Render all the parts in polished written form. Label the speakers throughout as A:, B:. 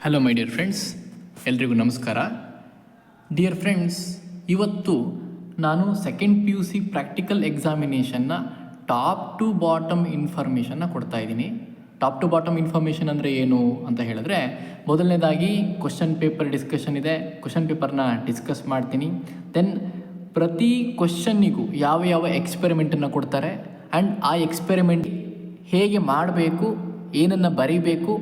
A: Hello my dear friends, ಎಲ್ರಿಗೂ ನಮಸ್ಕಾರ. Dear friends, ಇವತ್ತು ನಾನು ಸೆಕೆಂಡ್ PUC ಪ್ರಾಕ್ಟಿಕಲ್ ಎಕ್ಸಾಮಿನೇಷನ್ನ ಟಾಪ್ ಟು ಬಾಟಮ್ ಇನ್ಫಾರ್ಮೇಷನ್ನ ಕೊಡ್ತಾ ಇದ್ದೀನಿ. ಟಾಪ್ ಟು ಬಾಟಮ್ ಇನ್ಫಾರ್ಮೇಷನ್ ಅಂದರೆ ಏನು ಅಂತ ಹೇಳಿದ್ರೆ, ಮೊದಲನೇದಾಗಿ ಕ್ವಶನ್ ಪೇಪರ್ ಡಿಸ್ಕಷನ್ ಇದೆ. ಕ್ವಶನ್ ಪೇಪರ್ನ ಡಿಸ್ಕಸ್ ಮಾಡ್ತೀನಿ. ದೆನ್ ಪ್ರತಿ ಕ್ವಶನ್ನಿಗೂ ಯಾವ ಯಾವ ಎಕ್ಸ್ಪೆರಿಮೆಂಟನ್ನು ಕೊಡ್ತಾರೆ ಆ್ಯಂಡ್ ಆ ಎಕ್ಸ್ಪೆರಿಮೆಂಟ್ ಹೇಗೆ ಮಾಡಬೇಕು, ಏನನ್ನು ಬರೀಬೇಕು,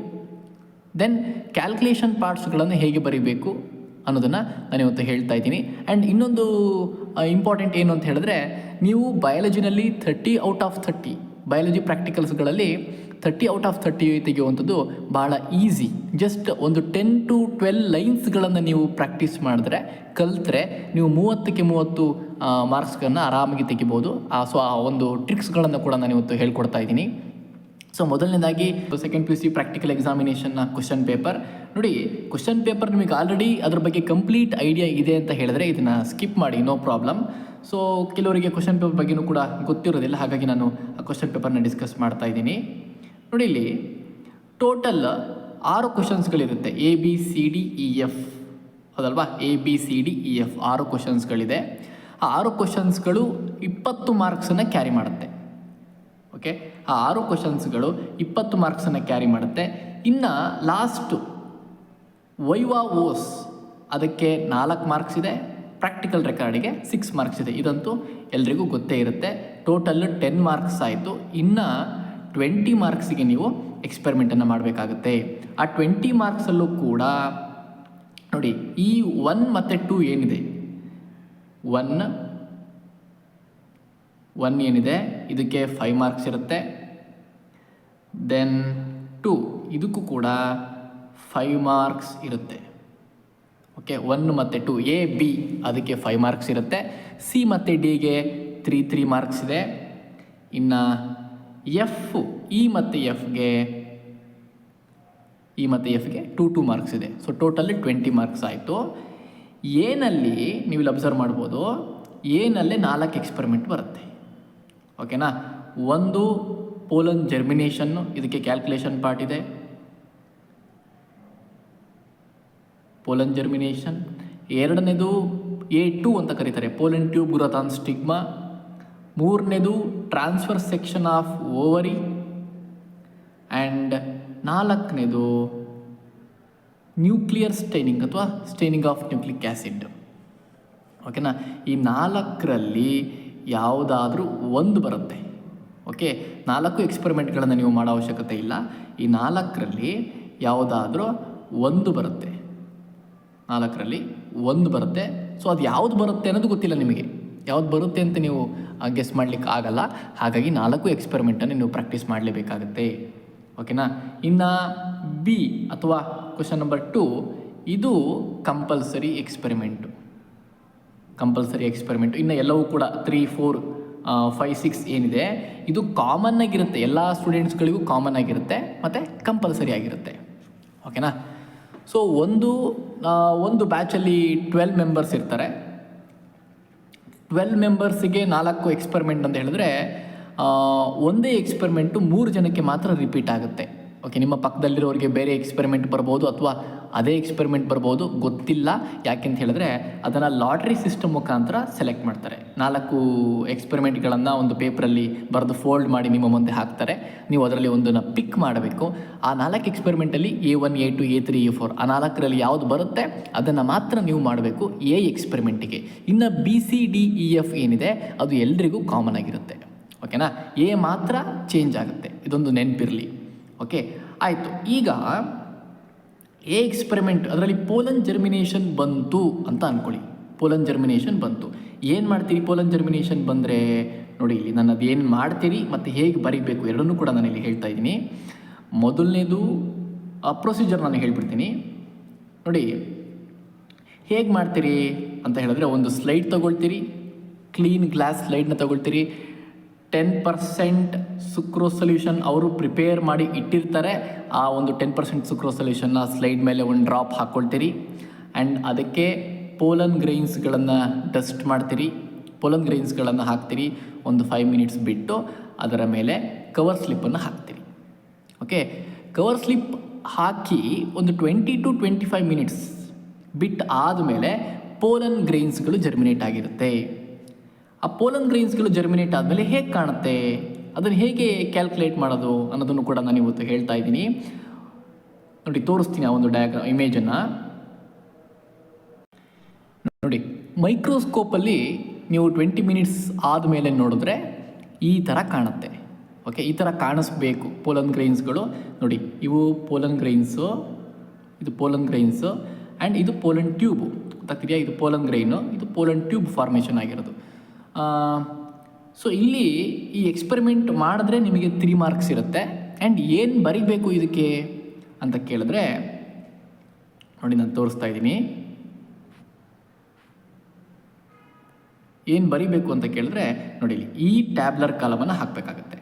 A: ದೆನ್ ಕ್ಯಾಲ್ಕುಲೇಷನ್ ಪಾರ್ಟ್ಸ್ಗಳನ್ನು ಹೇಗೆ ಬರೀಬೇಕು ಅನ್ನೋದನ್ನು ನಾನು ಇವತ್ತು ಹೇಳ್ತಾ ಇದ್ದೀನಿ. ಆ್ಯಂಡ್ ಇನ್ನೊಂದು ಇಂಪಾರ್ಟೆಂಟ್ ಏನು ಅಂತ ಹೇಳಿದ್ರೆ, ನೀವು ಬಯಾಲಜಿನಲ್ಲಿ 30 ಔಟ್ ಆಫ್ 30 ಬಯಾಲಜಿ ಪ್ರಾಕ್ಟಿಕಲ್ಸ್ಗಳಲ್ಲಿ 30 ಔಟ್ ಆಫ್ 30 ತೆಗೆಯುವಂಥದ್ದು ಭಾಳ ಈಸಿ. ಜಸ್ಟ್ ಒಂದು 10 to 12 ಲೈನ್ಸ್ಗಳನ್ನು ನೀವು ಪ್ರಾಕ್ಟೀಸ್ ಮಾಡಿದ್ರೆ, ಕಲಿತ್ರೆ ನೀವು 30ಕ್ಕೆ 30 ಮಾರ್ಕ್ಸ್ಗಳನ್ನು ಆರಾಮಾಗಿ ತೆಗಿಬೋದು. ಸೊ ಆ ಒಂದು ಟ್ರಿಕ್ಸ್ಗಳನ್ನು ಕೂಡ ನಾನು ಇವತ್ತು ಹೇಳ್ಕೊಡ್ತಾ ಇದ್ದೀನಿ. ಸೊ ಮೊದಲನೇದಾಗಿ ಸೆಕೆಂಡ್ PUC ಪ್ರಾಕ್ಟಿಕಲ್ ಎಕ್ಸಾಮಿನೇಷನ್ನ ಕ್ವಶನ್ ಪೇಪರ್ ನೋಡಿ. ಕ್ವಶನ್ ಪೇಪರ್ ನಿಮಗೆ ಆಲ್ರೆಡಿ ಅದ್ರ ಬಗ್ಗೆ ಕಂಪ್ಲೀಟ್ ಐಡಿಯಾ ಇದೆ ಅಂತ ಹೇಳಿದ್ರೆ ಇದನ್ನು ಸ್ಕಿಪ್ ಮಾಡಿ, ನೋ ಪ್ರಾಬ್ಲಮ್. ಸೊ ಕೆಲವರಿಗೆ ಕ್ವಶನ್ ಪೇಪರ್ ಬಗ್ಗೆಯೂ ಕೂಡ ಗೊತ್ತಿರೋದಿಲ್ಲ, ಹಾಗಾಗಿ ನಾನು ಆ ಕ್ವಶನ್ ಪೇಪರ್ನ ಡಿಸ್ಕಸ್ ಮಾಡ್ತಾ ಇದ್ದೀನಿ. ನೋಡಿ, ಇಲ್ಲಿ ಟೋಟಲ್ 6 ಕ್ವಶನ್ಸ್ಗಳಿರುತ್ತೆ. ABCDEF ಹೌದಲ್ವಾ? ABCDEF 6 ಕ್ವಶನ್ಸ್ಗಳಿದೆ. ಆ 6 ಕ್ವಶನ್ಸ್ಗಳು 20 ಮಾರ್ಕ್ಸನ್ನು ಕ್ಯಾರಿ ಮಾಡುತ್ತೆ. ಓಕೆ, ಆ 6 ಕ್ವಶನ್ಸ್ಗಳು 20 ಮಾರ್ಕ್ಸನ್ನು ಕ್ಯಾರಿ ಮಾಡುತ್ತೆ. ಇನ್ನು ಲಾಸ್ಟು ವೈವಾ ಓಸ್ ಅದಕ್ಕೆ 4 ಮಾರ್ಕ್ಸ್ ಇದೆ, ಪ್ರಾಕ್ಟಿಕಲ್ ರೆಕಾರ್ಡಿಗೆ 6 ಮಾರ್ಕ್ಸ್ ಇದೆ. ಇದಂತೂ ಎಲ್ರಿಗೂ ಗೊತ್ತೇ ಇರುತ್ತೆ. ಟೋಟಲ್ 10 ಮಾರ್ಕ್ಸ್ ಆಯಿತು. ಇನ್ನು 20 ಮಾರ್ಕ್ಸಿಗೆ ನೀವು ಎಕ್ಸ್ಪೆರಿಮೆಂಟನ್ನು ಮಾಡಬೇಕಾಗುತ್ತೆ. ಆ 20 ಮಾರ್ಕ್ಸಲ್ಲೂ ಕೂಡ ನೋಡಿ, ಈ 1 ಮತ್ತು 2 ಏನಿದೆ, 1 ಏನಿದೆ ಇದಕ್ಕೆ 5 ಮಾರ್ಕ್ಸ್ ಇರುತ್ತೆ. ದೆನ್ 2 ಇದಕ್ಕೂ ಕೂಡ 5 ಮಾರ್ಕ್ಸ್ ಇರುತ್ತೆ. ಓಕೆ, 1 ಮತ್ತು 2 A B ಅದಕ್ಕೆ 5 ಮಾರ್ಕ್ಸ್ ಇರುತ್ತೆ. C ಮತ್ತು Dಗೆ 3 ಮಾರ್ಕ್ಸ್ ಇದೆ. ಇನ್ನು E ಮತ್ತು Fಗೆ 2 ಮಾರ್ಕ್ಸ್ ಇದೆ. ಸೊ ಟೋಟಲ್ 20 ಮಾರ್ಕ್ಸ್ ಆಯಿತು. ಏನಲ್ಲಿ ನೀವು ಇಲ್ಲಿ ಅಬ್ಸರ್ವ್ ಮಾಡ್ಬೋದು, ಏನಲ್ಲೇ 4 ಎಕ್ಸ್ಪೆರಿಮೆಂಟ್ ಬರುತ್ತೆ. ಓಕೆನಾ? ಒಂದು ಪೋಲನ್ ಜರ್ಮಿನೇಷನ್ನು, ಇದಕ್ಕೆ ಕ್ಯಾಲ್ಕುಲೇಷನ್ ಪಾರ್ಟ್ ಇದೆ. Pollen germination. ಎರಡನೇದು A2 ಅಂತ ಕರೀತಾರೆ, ಪೋಲನ್ ಟ್ಯೂಬ್ ಗ್ರೋಥಾನ್ ಸ್ಟಿಗ್ಮಾ. ಮೂರನೇದು transverse section of ovary. And 4ನೇದು ನ್ಯೂಕ್ಲಿಯರ್ ಸ್ಟೈನಿಂಗ್ ಅಥವಾ ಸ್ಟೈನಿಂಗ್ ಆಫ್ ನ್ಯೂಕ್ಲಿಕ್ ಆ್ಯಸಿಡ್. ಓಕೆನಾ? ಈ 4ರಲ್ಲಿ ಯಾವುದಾದ್ರೂ ಒಂದು ಬರುತ್ತೆ. ಓಕೆ, 4 ಎಕ್ಸ್ಪೆರಿಮೆಂಟ್ಗಳನ್ನು ನೀವು ಮಾಡೋ ಅವಶ್ಯಕತೆ ಇಲ್ಲ. ಈ 4ರಲ್ಲಿ ಯಾವುದಾದ್ರೂ ಒಂದು ಬರುತ್ತೆ. 4ರಲ್ಲಿ ಒಂದು ಬರುತ್ತೆ. ಸೊ ಅದು ಯಾವುದು ಬರುತ್ತೆ ಅನ್ನೋದು ಗೊತ್ತಿಲ್ಲ ನಿಮಗೆ. ಯಾವ್ದು ಬರುತ್ತೆ ಅಂತ ನೀವು ಗೆಸ್ ಮಾಡಲಿಕ್ಕೆ ಆಗಲ್ಲ. ಹಾಗಾಗಿ 4 ಎಕ್ಸ್ಪೆರಿಮೆಂಟನ್ನು ನೀವು ಪ್ರಾಕ್ಟೀಸ್ ಮಾಡಲೇಬೇಕಾಗುತ್ತೆ. ಓಕೆನಾ? ಇನ್ನು B ಅಥವಾ ಕ್ವಶನ್ ನಂಬರ್ 2 ಇದು ಕಂಪಲ್ಸರಿ ಎಕ್ಸ್ಪೆರಿಮೆಂಟು. ಇನ್ನು ಎಲ್ಲವೂ ಕೂಡ 3, 4, 5, 6 ಏನಿದೆ ಇದು ಕಾಮನ್ ಆಗಿರುತ್ತೆ. ಎಲ್ಲ ಸ್ಟೂಡೆಂಟ್ಸ್ಗಳಿಗೂ ಕಾಮನ್ ಆಗಿರುತ್ತೆ ಮತ್ತು ಕಂಪಲ್ಸರಿ ಆಗಿರುತ್ತೆ. ಓಕೆನಾ? ಸೊ ಒಂದು ಬ್ಯಾಚಲ್ಲಿ 12 ಮೆಂಬರ್ಸ್ ಇರ್ತಾರೆ. 12 ಮೆಂಬರ್ಸಿಗೆ 4 ಎಕ್ಸ್ಪೆರಿಮೆಂಟ್ ಅಂತ ಹೇಳಿದ್ರೆ, ಒಂದೇ ಎಕ್ಸ್ಪೆರಿಮೆಂಟು 3 ಜನಕ್ಕೆ ಮಾತ್ರ ರಿಪೀಟ್ ಆಗುತ್ತೆ. ಓಕೆ, ನಿಮ್ಮ ಪಕ್ಕದಲ್ಲಿರೋರಿಗೆ ಬೇರೆ ಎಕ್ಸ್ಪೆರಿಮೆಂಟ್ ಬರ್ಬೋದು ಅಥವಾ ಅದೇ ಎಕ್ಸ್ಪೆರಿಮೆಂಟ್ ಬರ್ಬೋದು, ಗೊತ್ತಿಲ್ಲ. ಯಾಕೆಂತ ಹೇಳಿದ್ರೆ ಅದನ್ನು ಲಾಟ್ರಿ ಸಿಸ್ಟಮ್ ಮುಖಾಂತರ ಸೆಲೆಕ್ಟ್ ಮಾಡ್ತಾರೆ. 4 ಎಕ್ಸ್ಪೆರಿಮೆಂಟ್ಗಳನ್ನು ಒಂದು ಪೇಪರಲ್ಲಿ ಬರೆದು ಫೋಲ್ಡ್ ಮಾಡಿ ನಿಮ್ಮ ಮುಂದೆ ಹಾಕ್ತಾರೆ. ನೀವು ಅದರಲ್ಲಿ ಒಂದನ್ನು ಪಿಕ್ ಮಾಡಬೇಕು. ಆ 4 experimentally A1, A2, A3, A4 ಆ 4ರಲ್ಲಿ ಯಾವುದು ಬರುತ್ತೆ ಅದನ್ನು ಮಾತ್ರ ನೀವು ಮಾಡಬೇಕು A ಎಕ್ಸ್ಪೆರಿಮೆಂಟಿಗೆ. ಇನ್ನು BCDEF ಏನಿದೆ ಅದು ಎಲ್ರಿಗೂ ಕಾಮನ್ ಆಗಿರುತ್ತೆ. ಓಕೆನಾ? A ಮಾತ್ರ ಚೇಂಜ್ ಆಗುತ್ತೆ, ಇದೊಂದು ನೆನಪಿರಲಿ. ಓಕೆ, ಆಯಿತು. ಈಗ A ಎಕ್ಸ್ಪೆರಿಮೆಂಟ್ ಅದರಲ್ಲಿ ಪೋಲನ್ ಜರ್ಮಿನೇಷನ್ ಬಂತು ಅಂತ ಅಂದ್ಕೊಳ್ಳಿ. ಪೋಲನ್ ಜರ್ಮಿನೇಷನ್ ಬಂತು. ಏನು ಮಾಡ್ತೀರಿ ಪೋಲನ್ ಜರ್ಮಿನೇಷನ್ ಬಂದರೆ? ನೋಡಿ, ಇಲ್ಲಿ ನಾನು ಅದು ಏನು ಮಾಡ್ತೀರಿ ಮತ್ತು ಹೇಗೆ ಬರೀಬೇಕು ಎರಡನ್ನೂ ಕೂಡ ನಾನು ಇಲ್ಲಿ ಹೇಳ್ತಾ ಇದ್ದೀನಿ. ಮೊದಲನೇದು ಪ್ರೊಸೀಜರ್ ನಾನು ಹೇಳ್ಬಿಡ್ತೀನಿ. ನೋಡಿ, ಹೇಗೆ ಮಾಡ್ತೀರಿ ಅಂತ ಹೇಳಿದ್ರೆ, ಒಂದು ಸ್ಲೈಡ್ ತೊಗೊಳ್ತೀರಿ, ಕ್ಲೀನ್ ಗ್ಲಾಸ್ ಸ್ಲೈಡ್ನ ತೊಗೊಳ್ತೀರಿ. 10% ಸುಕ್ರೋಸ್ ಸೊಲ್ಯೂಷನ್ ಅವರು ಪ್ರಿಪೇರ್ ಮಾಡಿ ಇಟ್ಟಿರ್ತಾರೆ. ಆ ಒಂದು 10% ಸುಕ್ರೋಸ್ ಸೊಲ್ಯೂಷನ್ನ ಸ್ಲೈಡ್ ಮೇಲೆ ಒಂದು ಡ್ರಾಪ್ ಹಾಕ್ಕೊಳ್ತೀರಿ. ಆ್ಯಂಡ್ ಅದಕ್ಕೆ ಪೋಲನ್ ಗ್ರೈನ್ಸ್ಗಳನ್ನು ಡಸ್ಟ್ ಮಾಡ್ತೀರಿ. ಪೋಲನ್ ಗ್ರೈನ್ಸ್ಗಳನ್ನು ಹಾಕ್ತೀರಿ. ಒಂದು 5 ಮಿನಿಟ್ಸ್ ಬಿಟ್ಟು ಅದರ ಮೇಲೆ ಕವರ್ ಸ್ಲಿಪ್ಪನ್ನು ಹಾಕ್ತೀರಿ. ಓಕೆ, ಕವರ್ ಸ್ಲಿಪ್ ಹಾಕಿ ಒಂದು 20 to 25 ಮಿನಿಟ್ಸ್ ಬಿಟ್ಟು ಆದಮೇಲೆ ಪೋಲನ್ ಗ್ರೈನ್ಸ್ಗಳು ಜರ್ಮಿನೇಟ್ ಆಗಿರುತ್ತೆ. ಆ ಪೋಲನ್ ಗ್ರೈನ್ಸ್ಗಳು ಜರ್ಮಿನೇಟ್ ಆದಮೇಲೆ ಹೇಗೆ ಕಾಣುತ್ತೆ, ಅದನ್ನು ಹೇಗೆ ಕ್ಯಾಲ್ಕುಲೇಟ್ ಮಾಡೋದು ಅನ್ನೋದನ್ನು ಕೂಡ ನಾನು ಇವತ್ತು ಹೇಳ್ತಾ ಇದ್ದೀನಿ. ನೋಡಿ, ತೋರಿಸ್ತೀನಿ ಆ ಒಂದು ಇಮೇಜನ್ನು. ನೋಡಿ, ಮೈಕ್ರೋಸ್ಕೋಪಲ್ಲಿ ನೀವು 20 ಮಿನಿಟ್ಸ್ ಆದಮೇಲೆ ನೋಡಿದ್ರೆ ಈ ಥರ ಕಾಣುತ್ತೆ. ಓಕೆ, ಈ ಥರ ಕಾಣಿಸ್ಬೇಕು ಪೋಲನ್ ಗ್ರೈನ್ಸ್ಗಳು. ನೋಡಿ, ಇವು ಪೋಲನ್ ಗ್ರೈನ್ಸು, ಇದು ಪೋಲನ್ ಗ್ರೈನ್ಸು ಆ್ಯಂಡ್ ಇದು ಪೋಲನ್ ಟ್ಯೂಬು. ಗೊತ್ತಾಗ್ತಿದೆಯಾ? ಇದು ಪೋಲನ್ ಗ್ರೈನು, ಇದು ಪೋಲನ್ ಟ್ಯೂಬ್ ಫಾರ್ಮೇಷನ್ ಆಗಿರೋದು. ಸೊ ಇಲ್ಲಿ ಈ ಎಕ್ಸ್ಪೆರಿಮೆಂಟ್ ಮಾಡಿದ್ರೆ ನಿಮಗೆ 3 ಮಾರ್ಕ್ಸ್ ಇರುತ್ತೆ. ಆ್ಯಂಡ್ ಏನು ಬರೀಬೇಕು ಇದಕ್ಕೆ ಅಂತ ಕೇಳಿದ್ರೆ, ನೋಡಿ ನಾನು ತೋರಿಸ್ತಾ ಇದ್ದೀನಿ. ಏನು ಬರೀಬೇಕು ಅಂತ ಕೇಳಿದ್ರೆ, ನೋಡಿ ಈ ಟ್ಯಾಬ್ಲರ್ ಕಾಲಮನ್ನು ಹಾಕಬೇಕಾಗತ್ತೆ.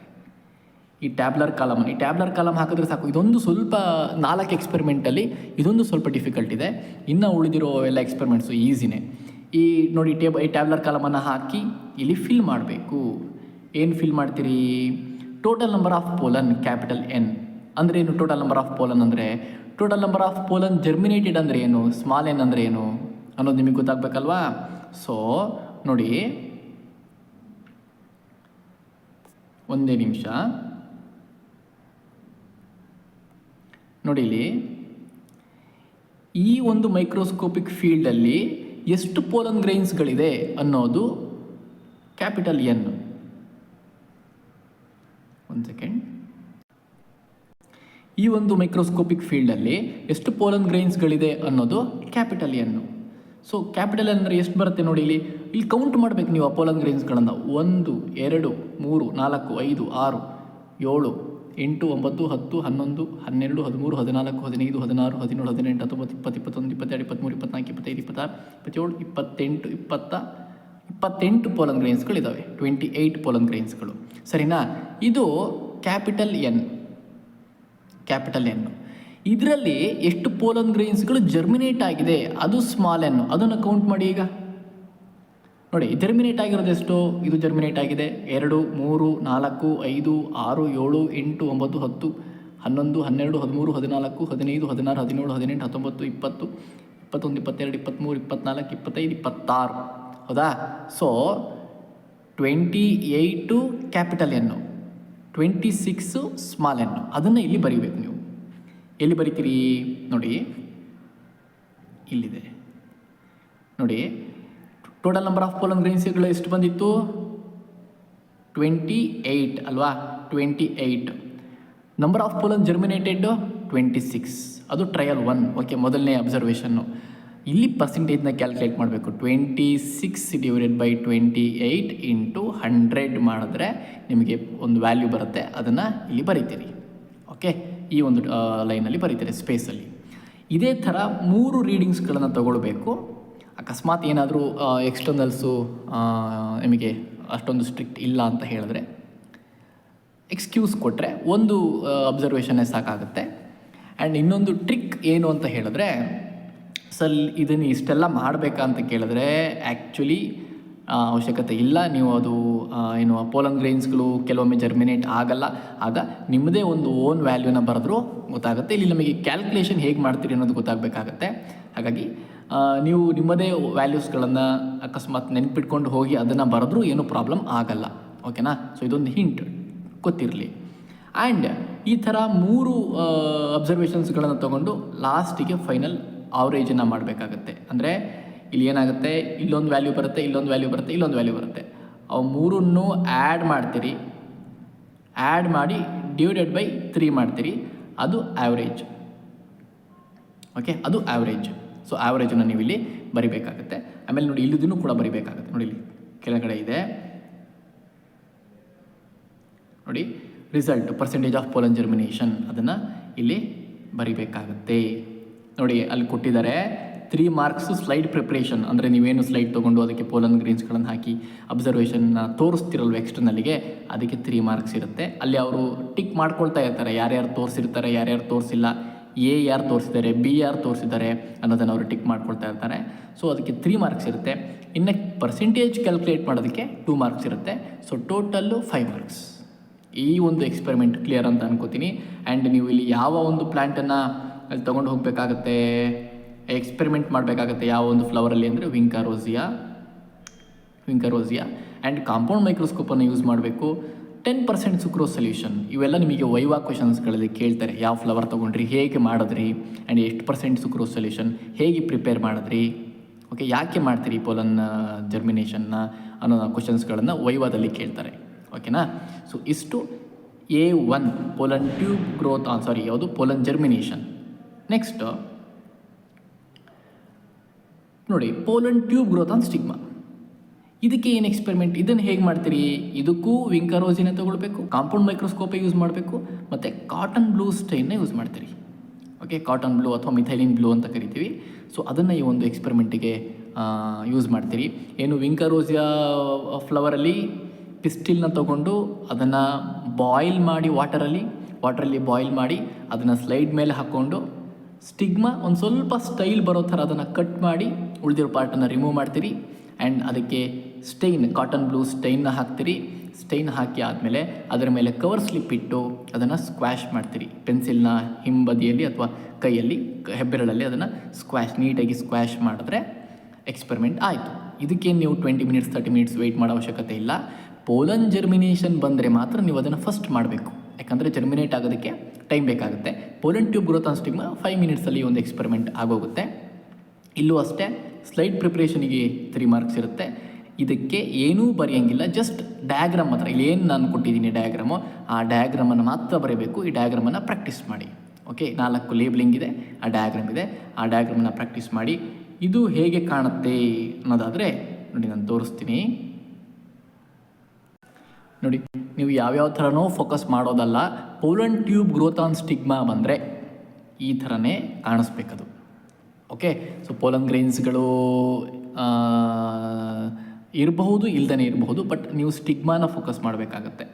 A: ಈ ಟ್ಯಾಬ್ಲರ್ ಕಾಲಮ್ ಹಾಕಿದ್ರೆ ಸಾಕು. ಇದೊಂದು ಸ್ವಲ್ಪ 4 ಎಕ್ಸ್ಪೆರಿಮೆಂಟಲ್ಲಿ ಇದೊಂದು ಸ್ವಲ್ಪ ಡಿಫಿಕಲ್ಟ್ ಇದೆ. ಇನ್ನು ಉಳಿದಿರೋ ಎಲ್ಲ ಎಕ್ಸ್ಪೆರಿಮೆಂಟ್ಸು ಈಸಿನೇ. ಈ ನೋಡಿ, ಈ ಟ್ಯಾಬ್ಲರ್ ಕಾಲಮನ್ನು ಹಾಕಿ ಇಲ್ಲಿ ಫಿಲ್ ಮಾಡಬೇಕು. ಏನು ಫಿಲ್ ಮಾಡ್ತೀರಿ? Total number of pollen, capital N ಅಂದರೆ ಏನು? ಟೋಟಲ್ ನಂಬರ್ ಆಫ್ ಪೋಲನ್ ಅಂದರೆ, total number of pollen germinated ಅಂದರೆ ಏನು, ಸ್ಮಾಲ್ n ಅಂದರೆ ಏನು ಅನ್ನೋದು ನಿಮಗೆ ಗೊತ್ತಾಗಬೇಕಲ್ವಾ? ಸೊ ನೋಡಿ, ಒಂದೇ ನಿಮಿಷ ನೋಡಿ. ಇಲ್ಲಿ ಈ ಒಂದು ಮೈಕ್ರೋಸ್ಕೋಪಿಕ್ ಫೀಲ್ಡಲ್ಲಿ ಎಷ್ಟು ಪೋಲನ್ ಗ್ರೈನ್ಸ್ಗಳಿದೆ ಅನ್ನೋದು ಕ್ಯಾಪಿಟಲ್ N. ಒಂದು ಸೆಕೆಂಡ್. ಈ ಒಂದು ಮೈಕ್ರೋಸ್ಕೋಪಿಕ್ ಫೀಲ್ಡಲ್ಲಿ ಎಷ್ಟು ಪೋಲನ್ ಗ್ರೈನ್ಸ್ಗಳಿದೆ ಅನ್ನೋದು capital N. So capital N ಅಂದರೆ ಎಷ್ಟು ಬರುತ್ತೆ ನೋಡಿ. ಇಲ್ಲಿ ಕೌಂಟ್ ಮಾಡಬೇಕು ನೀವು ಆ ಪೋಲನ್ ಗ್ರೈನ್ಸ್ಗಳನ್ನು. 1 2 3 4 5 6 7 8 9 10 11 12 13 14 15 16 17 18 19 20 21 22 23 24 25 26 27 28 28 ಪೋಲನ್ ಗ್ರೈನ್ಸ್ಗಳಿದ್ದಾವೆ. 28 ಪೋಲನ್ ಗ್ರೈನ್ಸ್ಗಳು, ಸರಿನಾ? ಇದು ಕ್ಯಾಪಿಟಲ್ N. ಇದರಲ್ಲಿ ಎಷ್ಟು ಪೋಲನ್ ಗ್ರೈನ್ಸ್ಗಳು ಜರ್ಮಿನೇಟ್ ಆಗಿದೆ ಅದು ಸ್ಮಾಲ್ n. ಅದನ್ನು ಕೌಂಟ್ ಮಾಡಿ. ಈಗ ನೋಡಿ, ಜರ್ಮಿನೇಟ್ ಆಗಿರೋದು ಎಷ್ಟು? ಇದು ಜರ್ಮಿನೇಟ್ ಆಗಿದೆ 2 3 4 5 6 7 8 9 10 11 12 13 14 15 16 17 18 19 20 21 22 23 24 25 26. ಹೌದಾ? So 28 capital N, 26 small n. ಅದನ್ನು ಇಲ್ಲಿ ಬರೀಬೇಕು ನೀವು. ಎಲ್ಲಿ ಬರೀತೀರಿ ನೋಡಿ, ಇಲ್ಲಿದೆ ನೋಡಿ. ಟೋಟಲ್ ನಂಬರ್ ಆಫ್ ಪೋಲನ್ ಗ್ರೈನ್ಸ್ಗಳು ಎಷ್ಟು ಬಂದಿತ್ತು? 28 ಅಲ್ವಾ? 28. Number of pollen germinated 26. ಅದು ಟ್ರಯಲ್ 1. ಓಕೆ, ಮೊದಲನೇ ಅಬ್ಸರ್ವೇಷನ್ನು. ಇಲ್ಲಿ ಪರ್ಸೆಂಟೇಜ್ನ ಕ್ಯಾಲ್ಕುಲೇಟ್ ಮಾಡಬೇಕು. 26 / 28 × 100 ಮಾಡಿದ್ರೆ ನಿಮಗೆ ಒಂದು ವ್ಯಾಲ್ಯೂ ಬರುತ್ತೆ. ಅದನ್ನು ಇಲ್ಲಿ ಬರೀತೀರಿ. ಓಕೆ, ಈ ಒಂದು ಲೈನಲ್ಲಿ ಬರೀತಾರೆ ಸ್ಪೇಸಲ್ಲಿ. ಇದೇ ಥರ 3 ರೀಡಿಂಗ್ಸ್ಗಳನ್ನು ತಗೊಳ್ಬೇಕು. ಅಕಸ್ಮಾತ್ ಏನಾದರೂ ಎಕ್ಸ್ಟರ್ನಲ್ಸು ನಿಮಗೆ ಅಷ್ಟೊಂದು ಸ್ಟ್ರಿಕ್ಟ್ ಇಲ್ಲ ಅಂತ ಹೇಳಿದ್ರೆ, ಎಕ್ಸ್ಕ್ಯೂಸ್ ಕೊಟ್ಟರೆ ಒಂದು ಅಬ್ಸರ್ವೇಷನ್ನೇ ಸಾಕಾಗುತ್ತೆ. ಆ್ಯಂಡ್ ಇನ್ನೊಂದು ಟ್ರಿಕ್ ಏನು ಅಂತ ಹೇಳಿದ್ರೆ, ಇದನ್ನು ಇಷ್ಟೆಲ್ಲ ಮಾಡಬೇಕಾ ಅಂತ ಕೇಳಿದ್ರೆ ಆ್ಯಕ್ಚುಲಿ ಅವಶ್ಯಕತೆ ಇಲ್ಲ. ನೀವು ಅದು ಏನು ಪೋಲನ್ ಗ್ರೈನ್ಸ್ಗಳು ಕೆಲವೊಮ್ಮೆ ಜರ್ಮಿನೇಟ್ ಆಗಲ್ಲ. ಆಗ ನಿಮ್ಮದೇ ಒಂದು ಓನ್ ವ್ಯಾಲ್ಯೂನ ಬರೆದ್ರೂ ಗೊತ್ತಾಗುತ್ತೆ. ಇಲ್ಲಿ ನಮಗೆ ಕ್ಯಾಲ್ಕುಲೇಷನ್ ಹೇಗೆ ಮಾಡ್ತೀರಿ ಅನ್ನೋದು ಗೊತ್ತಾಗಬೇಕಾಗತ್ತೆ. ಹಾಗಾಗಿ ನೀವು ನಿಮ್ಮದೇ ವ್ಯಾಲ್ಯೂಸ್ಗಳನ್ನು ಅಕಸ್ಮಾತ್ ನೆನ್ಪಿಟ್ಕೊಂಡು ಹೋಗಿ ಅದನ್ನು ಬರೆದ್ರೂ ಏನೂ ಪ್ರಾಬ್ಲಮ್ ಆಗಲ್ಲ. ಓಕೆನಾ? ಸೊ ಇದೊಂದು ಹಿಂಟ್ ಗೊತ್ತಿರಲಿ. ಆ್ಯಂಡ್ ಈ ಥರ 3 ಅಬ್ಸರ್ವೇಷನ್ಸ್ಗಳನ್ನು ತೊಗೊಂಡು ಲಾಸ್ಟಿಗೆ ಫೈನಲ್ ಆವ್ರೇಜನ್ನು ಮಾಡಬೇಕಾಗತ್ತೆ. ಅಂದರೆ ಇಲ್ಲಿ ಏನಾಗುತ್ತೆ, ಇಲ್ಲೊಂದು ವ್ಯಾಲ್ಯೂ ಬರುತ್ತೆ, ಇಲ್ಲೊಂದು ವ್ಯಾಲ್ಯೂ ಬರುತ್ತೆ, ಇಲ್ಲೊಂದು ವ್ಯಾಲ್ಯೂ ಬರುತ್ತೆ. ಅವು 3 ಆ್ಯಡ್ ಮಾಡ್ತೀರಿ. ಆ್ಯಡ್ ಮಾಡಿ /3 ಮಾಡ್ತೀರಿ. ಅದು ಆ್ಯಾವ್ರೇಜ್. ಓಕೆ, ಅದು ಆ್ಯಾವ್ರೇಜ್. ಸೊ ಆ್ಯಾವ್ರೇಜನ್ನು ನೀವು ಇಲ್ಲಿ ಬರಿಬೇಕಾಗುತ್ತೆ. ಆಮೇಲೆ ನೋಡಿ, ಇಲ್ಲಿದನ್ನು ಕೂಡ ಬರಿಬೇಕಾಗುತ್ತೆ. ನೋಡಿ, ಇಲ್ಲಿ ಕೆಳಗಡೆ ಇದೆ ನೋಡಿ, result percentage of pollen germination. ಅದನ್ನು ಇಲ್ಲಿ ಬರಿಬೇಕಾಗುತ್ತೆ. ನೋಡಿ, ಅಲ್ಲಿ ಕೊಟ್ಟಿದ್ದಾರೆ 3 ಮಾರ್ಕ್ಸು ಸ್ಲೈಡ್ ಪ್ರಿಪ್ರೇಷನ್. ಅಂದರೆ ನೀವೇನು ಸ್ಲೈಡ್ ತೊಗೊಂಡು ಅದಕ್ಕೆ ಪೋಲನ್ ಗ್ರೀನ್ಸ್ಗಳನ್ನು ಹಾಕಿ ಅಬ್ಸರ್ವೇಷನ್ನ ತೋರಿಸ್ತಿರಲ್ವ ಎಕ್ಸ್ಟರ್ನಲ್ಲಿಗೆ, ಅದಕ್ಕೆ 3 ಮಾರ್ಕ್ಸ್ ಇರುತ್ತೆ. ಅಲ್ಲಿ ಅವರು ಟಿಕ್ ಮಾಡ್ಕೊಳ್ತಾ ಇರ್ತಾರೆ, ಯಾರ್ಯಾರು ತೋರಿಸಿರ್ತಾರೆ, ಯಾರ್ಯಾರು ತೋರಿಸಿಲ್ಲ, ಯಾರು ತೋರಿಸಿದ್ದಾರೆ, B ಯಾರು ತೋರಿಸಿದ್ದಾರೆ ಅನ್ನೋದನ್ನು ಅವರು ಟಿಕ್ ಮಾಡ್ಕೊಳ್ತಾ ಇರ್ತಾರೆ. ಸೊ ಅದಕ್ಕೆ 3 ಮಾರ್ಕ್ಸ್ ಇರುತ್ತೆ. ಇನ್ನು ಪರ್ಸೆಂಟೇಜ್ ಕ್ಯಾಲ್ಕುಲೇಟ್ ಮಾಡೋದಕ್ಕೆ 2 ಮಾರ್ಕ್ಸ್ ಇರುತ್ತೆ. So total 5 marks. ಈ ಒಂದು ಎಕ್ಸ್ಪೆರಿಮೆಂಟ್ ಕ್ಲಿಯರ್ ಅಂತ ಅನ್ಕೋತೀನಿ. ಆ್ಯಂಡ್ ನೀವು ಇಲ್ಲಿ ಯಾವ ಒಂದು ಪ್ಲ್ಯಾಂಟನ್ನು ಅಲ್ಲಿ ತೊಗೊಂಡು ಹೋಗಬೇಕಾಗತ್ತೆ, ಎಕ್ಸ್ಪೆರಿಮೆಂಟ್ ಮಾಡಬೇಕಾಗತ್ತೆ ಯಾವ ಒಂದು ಫ್ಲವರಲ್ಲಿ ಅಂದರೆ ವಿಂಕಾರೋಸಿಯಾ ಆ್ಯಂಡ್ ಕಾಂಪೌಂಡ್ ಮೈಕ್ರೋಸ್ಕೋಪನ್ನು ಯೂಸ್ ಮಾಡಬೇಕು. 10% ಸುಕ್ರೋಸ್ ಸೊಲ್ಯೂಷನ್, ಇವೆಲ್ಲ ನಿಮಗೆ ವೈವಾ ಕ್ವೆಶನ್ಸ್ಗಳಲ್ಲಿ ಕೇಳ್ತಾರೆ. ಯಾವ ಫ್ಲವರ್ ತೊಗೊಂಡ್ರಿ, ಹೇಗೆ ಮಾಡಿದ್ರಿ, ಆ್ಯಂಡ್ ಎಷ್ಟು % ಸುಕ್ರೋಸ್ ಸೊಲ್ಯೂಷನ್, ಹೇಗೆ ಪ್ರಿಪೇರ್ ಮಾಡಿದ್ರಿ, ಓಕೆ, ಯಾಕೆ ಮಾಡ್ತೀರಿ ಪೋಲನ್ ಜರ್ಮಿನೇಷನ್ನ ಅನ್ನೋ ಕ್ವೆಶನ್ಸ್ಗಳನ್ನು ವೈವಾದಲ್ಲಿ ಕೇಳ್ತಾರೆ. ಓಕೆನಾ. ಸೊ ಇಷ್ಟು A1 ಪೋಲನ್ ಟ್ಯೂಬ್ ಗ್ರೋತ್ ಯಾವುದು ಪೋಲನ್ ಜರ್ಮಿನೇಷನ್. ನೆಕ್ಸ್ಟ್ ನೋಡಿ, pollen tube growth on stigma. ಇದಕ್ಕೆ ಏನು ಎಕ್ಸ್ಪೆರಿಮೆಂಟ್, ಇದನ್ನು ಹೇಗೆ ಮಾಡ್ತೀರಿ? ಇದಕ್ಕೂ ವಿಂಕಾರೋಸಿನ ತೊಗೊಳ್ಬೇಕು, ಕಾಂಪೌಂಡ್ ಮೈಕ್ರೋಸ್ಕೋಪೇ ಯೂಸ್ ಮಾಡಬೇಕು, ಮತ್ತು ಕಾಟನ್ ಬ್ಲೂ ಸ್ಟೈನ್ನ ಯೂಸ್ ಮಾಡ್ತೀರಿ. ಓಕೆ, ಕಾಟನ್ ಬ್ಲೂ ಅಥವಾ ಮಿಥೈಲಿನ್ ಬ್ಲೂ ಅಂತ ಕರಿತೀವಿ. ಸೊ ಅದನ್ನು ಈ ಒಂದು ಎಕ್ಸ್ಪೆರಿಮೆಂಟಿಗೆ ಯೂಸ್ ಮಾಡ್ತೀರಿ. ಏನು ವಿಂಕಾರೋಸಿಯಾ ಫ್ಲವರಲ್ಲಿ ಪಿಸ್ಟಿಲ್ನ ತೊಗೊಂಡು ಅದನ್ನು ಬಾಯ್ಲ್ ಮಾಡಿ ವಾಟರಲ್ಲಿ ಬಾಯ್ಲ್ ಮಾಡಿ ಅದನ್ನು ಸ್ಲೈಡ್ ಮೇಲೆ ಹಾಕ್ಕೊಂಡು ಸ್ಟಿಗ್ಮಾ ಒಂದು ಸ್ವಲ್ಪ ಸ್ಟೈಲ್ ಬರೋ ಥರ ಅದನ್ನು ಕಟ್ ಮಾಡಿ ಉಳಿದಿರೋ ಪಾರ್ಟನ್ನು ರಿಮೂವ್ ಮಾಡ್ತೀರಿ. ಆ್ಯಂಡ್ ಅದಕ್ಕೆ ಕಾಟನ್ ಬ್ಲೂ ಸ್ಟೈನ್ನ ಹಾಕ್ತೀರಿ. ಸ್ಟೈನ್ ಹಾಕಿ ಆದಮೇಲೆ ಅದರ ಮೇಲೆ ಕವರ್ ಸ್ಲಿಪ್ ಇಟ್ಟು ಅದನ್ನು ಸ್ಕ್ವ್ಯಾಶ್ ಮಾಡ್ತೀರಿ. ಪೆನ್ಸಿಲ್ನ ಹಿಂಬದಿಯಲ್ಲಿ ಅಥವಾ ಕೈಯಲ್ಲಿ ಹೆಬ್ಬೆರಳಲ್ಲಿ ಅದನ್ನು ನೀಟಾಗಿ ಸ್ಕ್ವ್ಯಾಶ್ ಮಾಡಿದ್ರೆ ಎಕ್ಸ್ಪೆರಿಮೆಂಟ್ ಆಯಿತು. ಇದಕ್ಕೇನು ನೀವು 20 ಮಿನಿಟ್ಸ್ 30 ಮಿನಿಟ್ಸ್ ವೆಯ್ಟ್ ಮಾಡೋ ಅವಶ್ಯಕತೆ ಇಲ್ಲ. ಪೋಲನ್ ಜರ್ಮಿನೇಷನ್ ಬಂದರೆ ಮಾತ್ರ ನೀವು ಅದನ್ನು ಫಸ್ಟ್ ಮಾಡಬೇಕು, ಯಾಕಂದರೆ ಜರ್ಮಿನೇಟ್ ಆಗೋದಕ್ಕೆ ಟೈಮ್ ಬೇಕಾಗುತ್ತೆ. Pollen tube growth on stigma 5 ಮಿನಿಟ್ಸಲ್ಲಿ ಒಂದು ಎಕ್ಸ್ಪೆರಿಮೆಂಟ್ ಆಗೋಗುತ್ತೆ. ಇಲ್ಲೂ ಅಷ್ಟೇ ಸ್ಲೈಡ್ ಪ್ರಿಪ್ರೇಷನಿಗೆ 3 ಮಾರ್ಕ್ಸ್ ಇರುತ್ತೆ. ಇದಕ್ಕೆ ಏನೂ ಬರೆಯೋಂಗಿಲ್ಲ, ಜಸ್ಟ್ ಡಯಾಗ್ರಾಮ್ ಮಾತ್ರ. ಇಲ್ಲಿ ಏನು ನಾನು ಕೊಟ್ಟಿದ್ದೀನಿ ಡಯಾಗ್ರಾಮು, ಆ ಡಯಾಗ್ರಾಮನ್ನು ಮಾತ್ರ ಬರೀಬೇಕು. ಈ ಡಯಾಗ್ರಾಮನ್ನು ಪ್ರಾಕ್ಟೀಸ್ ಮಾಡಿ. ಓಕೆ, 4 ಲೇಬಲಿಂಗ್ ಇದೆ, ಆ ಡಯಾಗ್ರಾಮ್ ಇದೆ, ಆ ಡಯಾಗ್ರಾಮನ್ನು ಪ್ರಾಕ್ಟೀಸ್ ಮಾಡಿ. ಇದು ಹೇಗೆ ಕಾಣುತ್ತೆ ಅನ್ನೋದಾದರೆ ನೋಡಿ, ನಾನು ತೋರಿಸ್ತೀನಿ. ನೋಡಿ, ನೀವು ಯಾವ್ಯಾವ ಥರನೋ ಫೋಕಸ್ ಮಾಡೋದಲ್ಲ. Pollen tube growth on stigma ಬಂದರೆ ಈ ಥರನೇ ಕಾಣಿಸ್ಬೇಕದು. ಓಕೆ, ಸೊ ಪೋಲನ್ ಗ್ರೈನ್ಸ್ಗಳು ಇರಬಹುದು, ಇಲ್ದೇ ಇರಬಹುದು, ಬಟ್ ನೀವು ಸ್ಟಿಗ್ಮಾನ ಫೋಕಸ್ ಮಾಡಬೇಕಾಗತ್ತೆ.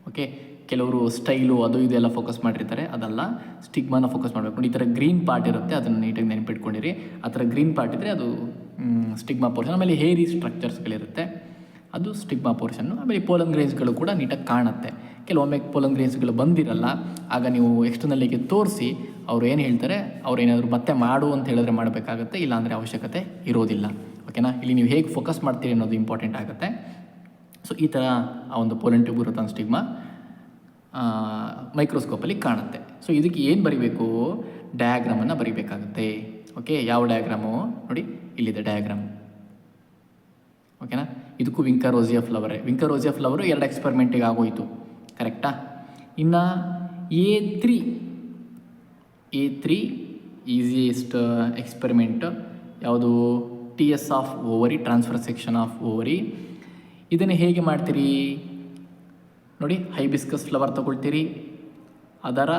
A: ಓಕೆ, ಕೆಲವರು ಸ್ಟೈಲು ಅದು ಇದೆಲ್ಲ ಫೋಕಸ್ ಮಾಡಿರ್ತಾರೆ, ಅದಲ್ಲ, ಸ್ಟಿಗ್ಮಾನ ಫೋಕಸ್ ಮಾಡಬೇಕು. ನೋಡಿ, ಈ ಥರ ಗ್ರೀನ್ ಪಾರ್ಟ್ ಇರುತ್ತೆ, ಅದನ್ನು ನೀಟಾಗಿ ನೆನಪಿಟ್ಕೊಂಡಿರಿ. ಆ ಥರ ಗ್ರೀನ್ ಪಾರ್ಟ್ ಇದ್ದರೆ ಅದು ಸ್ಟಿಗ್ಮಾ ಪೋರ್ಷನ್. ಆಮೇಲೆ ಹೇರಿ ಸ್ಟ್ರಕ್ಚರ್ಸ್ಗಳಿರುತ್ತೆ, ಅದು ಸ್ಟಿಗ್ಮಾ ಪೋರ್ಷನ್ನು. ಆಮೇಲೆ ಪೋಲನ್ ಗ್ರೈನ್ಸ್ಗಳು ಕೂಡ ನೀಟಾಗಿ ಕಾಣುತ್ತೆ. ಕೆಲವೊಮ್ಮೆ ಪೋಲನ್ ಗ್ರೈನ್ಸ್ಗಳು ಬಂದಿರಲ್ಲ, ಆಗ ನೀವು ಎಕ್ಸ್ಟರ್ನಲ್ಲಿಗೆ ತೋರಿಸಿ ಅವ್ರು ಏನು ಹೇಳ್ತಾರೆ, ಅವ್ರು ಏನಾದರೂ ಮತ್ತೆ ಮಾಡು ಅಂತ ಹೇಳಿದ್ರೆ ಮಾಡಬೇಕಾಗತ್ತೆ, ಇಲ್ಲಾಂದರೆ ಅವಶ್ಯಕತೆ ಇರೋದಿಲ್ಲ. ಓಕೆನಾ. ಇಲ್ಲಿ ನೀವು ಹೇಗೆ ಫೋಕಸ್ ಮಾಡ್ತೀರಿ ಅನ್ನೋದು ಇಂಪಾರ್ಟೆಂಟ್ ಆಗುತ್ತೆ. ಸೊ ಈ ಥರ ಆ ಒಂದು pollen tube growth on stigma ಮೈಕ್ರೋಸ್ಕೋಪಲ್ಲಿ ಕಾಣುತ್ತೆ. ಸೊ ಇದಕ್ಕೆ ಏನು ಬರೀಬೇಕು, ಡಯಾಗ್ರಾಮನ್ನು ಬರೀಬೇಕಾಗುತ್ತೆ. ಓಕೆ, ಯಾವ ಡಯಾಗ್ರಾಮು ನೋಡಿ, ಇಲ್ಲಿದೆ ಡಯಾಗ್ರಾಮ್. ಓಕೆನಾ. ಇದಕ್ಕೂ ವಿಂಕಾರೋಸಿಯಾ ಫ್ಲವರು 2 ಎಕ್ಸ್ಪೆರಿಮೆಂಟಿಗೆ ಆಗೋಯಿತು, ಕರೆಕ್ಟಾ. ಇನ್ನು A3 ಈಸಿಯೆಸ್ಟ್ ಎಕ್ಸ್ಪೆರಿಮೆಂಟ್ ಯಾವುದು, TS of ovary, transfer section of ovary. ಇದನ್ನು ಹೇಗೆ ಮಾಡ್ತೀರಿ ನೋಡಿ, ಹೈಬಿಸ್ಕಸ್ ಫ್ಲವರ್ ತೊಗೊಳ್ತೀರಿ, ಅದರ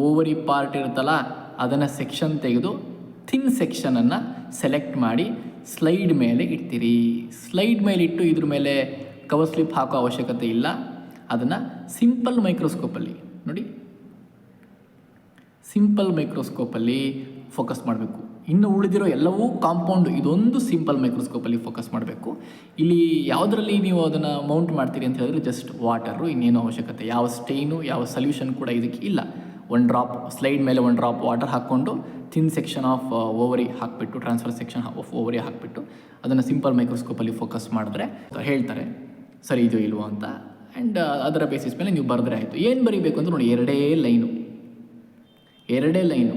A: ಓವರಿ ಪಾರ್ಟ್ ಇರುತ್ತಲ್ಲ ಅದನ್ನು ಸೆಕ್ಷನ್ ತೆಗೆದು ಥಿನ್ ಸೆಕ್ಷನನ್ನು ಸೆಲೆಕ್ಟ್ ಮಾಡಿ ಸ್ಲೈಡ್ ಮೇಲೆ ಇಡ್ತೀರಿ. ಸ್ಲೈಡ್ ಮೇಲೆ ಇಟ್ಟು ಇದ್ರ ಮೇಲೆ ಕವರ್ ಸ್ಲಿಪ್ ಹಾಕೋ ಅವಶ್ಯಕತೆ ಇಲ್ಲ. ಅದನ್ನು ಸಿಂಪಲ್ ಮೈಕ್ರೋಸ್ಕೋಪಲ್ಲಿ ನೋಡಿ, ಸಿಂಪಲ್ ಮೈಕ್ರೋಸ್ಕೋಪಲ್ಲಿ ಫೋಕಸ್ ಮಾಡಬೇಕು. ಇನ್ನು ಉಳಿದಿರೋ ಎಲ್ಲವೂ ಕಾಂಪೌಂಡ್, ಇದೊಂದು ಸಿಂಪಲ್ ಮೈಕ್ರೋಸ್ಕೋಪಲ್ಲಿ ಫೋಕಸ್ ಮಾಡಬೇಕು. ಇಲ್ಲಿ ಯಾವುದರಲ್ಲಿ ನೀವು ಅದನ್ನು ಮೌಂಟ್ ಮಾಡ್ತೀರಿ ಅಂತ ಹೇಳಿದ್ರೆ ಜಸ್ಟ್ ವಾಟರು, ಇನ್ನೇನು ಅವಶ್ಯಕತೆ, ಯಾವ ಸ್ಟೈನು ಯಾವ ಸೊಲ್ಯೂಷನ್ ಕೂಡ ಇದಕ್ಕೆ ಇಲ್ಲ. 1 ಡ್ರಾಪ್ ಸ್ಲೈಡ್ ಮೇಲೆ 1 ಡ್ರಾಪ್ ವಾಟರ್ ಹಾಕ್ಕೊಂಡು ಥಿನ್ ಸೆಕ್ಷನ್ ಆಫ್ ಓವರಿ ಹಾಕಿಬಿಟ್ಟು, ಟ್ರಾನ್ಸ್ಫರ್ ಸೆಕ್ಷನ್ ಆಫ್ ಓವರಿ ಹಾಕಿಬಿಟ್ಟು ಅದನ್ನು ಸಿಂಪಲ್ ಮೈಕ್ರೋಸ್ಕೋಪಲ್ಲಿ ಫೋಕಸ್ ಮಾಡಿದ್ರೆ ಹೇಳ್ತಾರೆ ಸರಿ ಇದೆಯೋ ಇಲ್ವೋ ಅಂತ. ಆ್ಯಂಡ್ ಅದರ ಬೇಸಿಸ್ ಮೇಲೆ ನೀವು ಬರೆದ್ರೆ ಆಯಿತು. ಏನು ಬರೀಬೇಕು ಅಂತ ನೋಡಿ, ಎರಡೇ ಲೈನು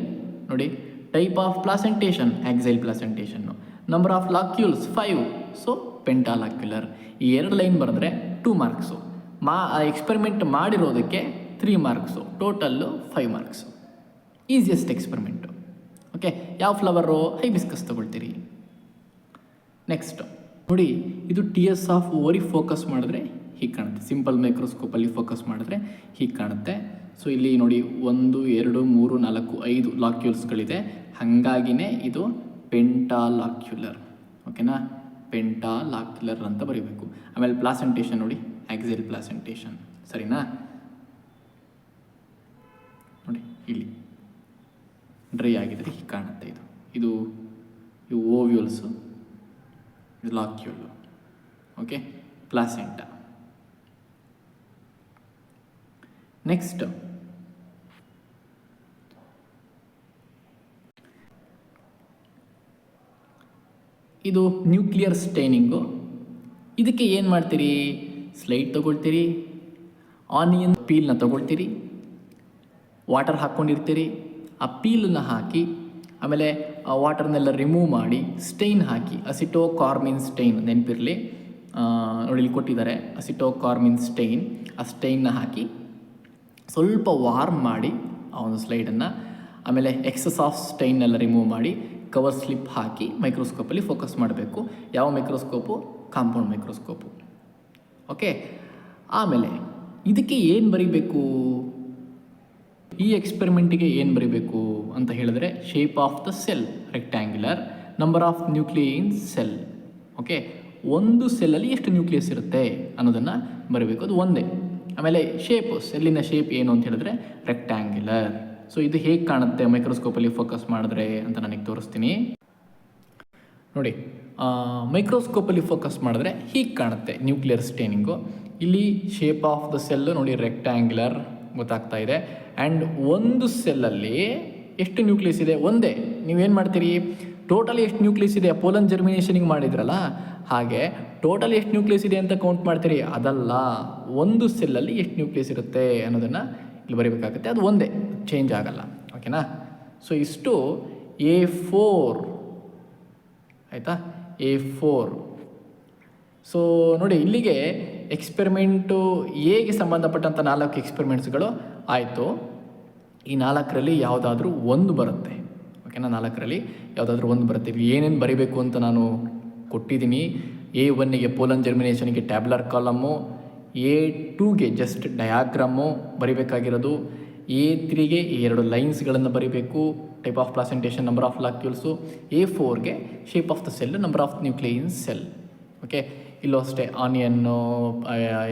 A: ನೋಡಿ. ಟೈಪ್ ಆಫ್ ಪ್ಲಾಸೆಂಟೇಷನ್, ಆಕ್ಸೈಲ್ ಪ್ಲಾಸೆಂಟೇಷನ್ನು. Number of locules 5, so pentalocular. ಈ 2 ಲೈನ್ ಬರೆದ್ರೆ 2 ಮಾರ್ಕ್ಸು. ಎಕ್ಸ್ಪೆರಿಮೆಂಟ್ ಮಾಡಿರೋದಕ್ಕೆ 3 marks, total 5 marks. Easiest experiment. Okay, ಯಾವ ಫ್ಲವರು, ಹೈಬಿಸ್ಕಸ್ ತೊಗೊಳ್ತೀರಿ. ನೆಕ್ಸ್ಟ್ ನೋಡಿ, ಇದು TS ಆಫ್ ಓವರಿ ಫೋಕಸ್ ಮಾಡಿದ್ರೆ ಹೀಗೆ ಕಾಣುತ್ತೆ. ಸಿಂಪಲ್ ಮೈಕ್ರೋಸ್ಕೋಪಲ್ಲಿ ಫೋಕಸ್ ಮಾಡಿದ್ರೆ ಹೀಗೆ ಕಾಣುತ್ತೆ. ಸೊ ಇಲ್ಲಿ ನೋಡಿ 1 2 3 4 5 ಲಾಕ್ಯೂಲ್ಸ್ಗಳಿದೆ, ಹಾಗಾಗಿನೇ ಇದು ಪೆಂಟಾಲಾಕ್ಯುಲರ್. ಓಕೆನಾ, ಪೆಂಟಾಲಾಕ್ಯುಲರ್ ಅಂತ ಬರೀಬೇಕು. ಆಮೇಲೆ ಪ್ಲಾಸೆಂಟೇಷನ್ ನೋಡಿ, ಆಕ್ಸೈಲ್ ಪ್ಲಾಸೆಂಟೇಷನ್, ಸರಿನಾ. ನೋಡಿ ಇಲ್ಲಿ ಡ್ರೈ ಆಗಿದ್ರೆ ಹೀಗೆ ಕಾಣುತ್ತೆ. ಇದು ಓವ್ಯೂಲ್ಸು, ಇದು ಲಾಕ್ಯೂಲು. Okay, placenta. ನೆಕ್ಸ್ಟ್ ಇದು ನ್ಯೂಕ್ಲಿಯರ್ ಸ್ಟೈನಿಂಗು. ಇದಕ್ಕೆ ಏನು ಮಾಡ್ತೀರಿ, ಸ್ಲೈಡ್ ತೊಗೊಳ್ತೀರಿ, ಆನಿಯನ್ ಪೀಲ್ನ ತೊಗೊಳ್ತೀರಿ, ವಾಟರ್ ಹಾಕ್ಕೊಂಡಿರ್ತೀರಿ, ಆ ಪೀಲನ್ನ ಹಾಕಿ ಆಮೇಲೆ ಆ ವಾಟರ್ನೆಲ್ಲ ರಿಮೂವ್ ಮಾಡಿ ಸ್ಟೈನ್ ಹಾಕಿ, ಅಸಿಟೋಕಾರ್ಮಿನ್ ಸ್ಟೈನ್ ನೆನಪಿರಲಿ, ನೋಡಿ ಇಲ್ಲಿ ಕೊಟ್ಟಿದ್ದಾರೆ ಅಸಿಟೋಕಾರ್ಮಿನ್ ಸ್ಟೈನ್. ಆ ಸ್ಟೈನ್ನ ಹಾಕಿ ಸ್ವಲ್ಪ ವಾರ್ಮ್ ಮಾಡಿ ಆ ಒಂದು ಸ್ಲೈಡನ್ನು, ಆಮೇಲೆ ಎಕ್ಸಸ್ ಆಫ್ ಸ್ಟೈನ್ನೆಲ್ಲ ರಿಮೂವ್ ಮಾಡಿ ಕವರ್ ಸ್ಲಿಪ್ ಹಾಕಿ ಮೈಕ್ರೋಸ್ಕೋಪಲ್ಲಿ ಫೋಕಸ್ ಮಾಡಬೇಕು. ಯಾವ ಮೈಕ್ರೋಸ್ಕೋಪು? Compound microscope. ಓಕೆ, ಆಮೇಲೆ ಇದಕ್ಕೆ ಏನು ಬರೀಬೇಕು, ಈ ಎಕ್ಸ್ಪೆರಿಮೆಂಟಿಗೆ ಏನು ಬರೀಬೇಕು ಅಂತ ಹೇಳಿದ್ರೆ, shape of the cell rectangular, number of nuclei in cell. Okay, ಒಂದು ಸೆಲ್ಲಲ್ಲಿ ಎಷ್ಟು ನ್ಯೂಕ್ಲಿಯಸ್ ಇರುತ್ತೆ ಅನ್ನೋದನ್ನು ಬರೀಬೇಕು, ಅದು ಒಂದೇ. ಆಮೇಲೆ ಶೇಪು, ಸೆಲ್ಲಿನ ಶೇಪ್ ಏನು ಅಂತ ಹೇಳಿದ್ರೆ ರೆಕ್ಟ್ಯಾಂಗ್ಯುಲರ್. ಸೊ ಇದು ಹೇಗೆ ಕಾಣುತ್ತೆ ಮೈಕ್ರೋಸ್ಕೋಪಲ್ಲಿ ಫೋಕಸ್ ಮಾಡಿದ್ರೆ ಅಂತ ನನಗೆ ತೋರಿಸ್ತೀನಿ ನೋಡಿ. ಮೈಕ್ರೋಸ್ಕೋಪಲ್ಲಿ ಫೋಕಸ್ ಮಾಡಿದ್ರೆ ಹೀಗೆ ಕಾಣುತ್ತೆ ನ್ಯೂಕ್ಲಿಯರ್ ಸ್ಟೈನಿಂಗು. ಇಲ್ಲಿ ಶೇಪ್ ಆಫ್ ದ ಸೆಲ್ಲು ನೋಡಿ ರೆಕ್ಟ್ಯಾಂಗ್ಯುಲರ್ ಗೊತ್ತಾಗ್ತಾ ಇದೆ. ಆ್ಯಂಡ್ ಒಂದು ಸೆಲ್ಲಲ್ಲಿ ಎಷ್ಟು ನ್ಯೂಕ್ಲಿಯಸ್ ಇದೆ? ಒಂದೇ. ನೀವೇನು ಮಾಡ್ತೀರಿ, ಟೋಟಲಿ ಎಷ್ಟು ನ್ಯೂಕ್ಲಿಯಸ್ ಇದೆ, ಪೋಲನ್ ಜರ್ಮಿನೇಷನಿಗೆ ಮಾಡಿದ್ರಲ್ಲ ಹಾಗೆ ಟೋಟಲಿ ಎಷ್ಟು ನ್ಯೂಕ್ಲಿಯಸ್ ಇದೆ ಅಂತ ಕೌಂಟ್ ಮಾಡ್ತೀರಿ, ಅದಲ್ಲ, ಒಂದು ಸೆಲ್ಲಲ್ಲಿ ಎಷ್ಟು ನ್ಯೂಕ್ಲಿಯಸ್ ಇರುತ್ತೆ ಅನ್ನೋದನ್ನು ಇಲ್ಲಿ ಬರೀಬೇಕಾಗುತ್ತೆ. ಅದು ಒಂದೇ, ಚೇಂಜ್ ಆಗಲ್ಲ. ಓಕೆನಾ? ಸೊ ಇಷ್ಟು A4 ಆಯಿತಾ, A4. ಸೊ ನೋಡಿ, ಇಲ್ಲಿಗೆ ಎಕ್ಸ್ಪೆರಿಮೆಂಟು ಎಗೆ ಸಂಬಂಧಪಟ್ಟಂಥ 4 ಎಕ್ಸ್ಪೆರಿಮೆಂಟ್ಸ್ಗಳು ಆಯಿತು. ಈ 4ರಲ್ಲಿ ಯಾವುದಾದ್ರೂ ಒಂದು ಬರುತ್ತೆ. ಓಕೆನಾ? 4ರಲ್ಲಿ ಯಾವುದಾದ್ರೂ ಒಂದು ಬರುತ್ತೆ. ಇಲ್ಲಿ ಏನೇನು ಬರೀಬೇಕು ಅಂತ ನಾನು ಕೊಟ್ಟಿದ್ದೀನಿ. A1ಗೆ ಪೋಲನ್ ಜರ್ಮಿನೇಷನ್ಗೆ ಟ್ಯಾಬ್ಲರ್ ಕಾಲಮ್ಮು, A2ಗೆ ಜಸ್ಟ್ ಡಯಾಗ್ರಾಮು ಬರಿಬೇಕಾಗಿರೋದು, A3ಗೆ 2 ಲೈನ್ಸ್ಗಳನ್ನು ಬರೀಬೇಕು, type of placentation, number of locules, A4ಗೆ shape of the cell, number of nuclei in cell. Okay, ಇಲ್ಲೂ ಅಷ್ಟೇ ಆನಿಯನ್ನು,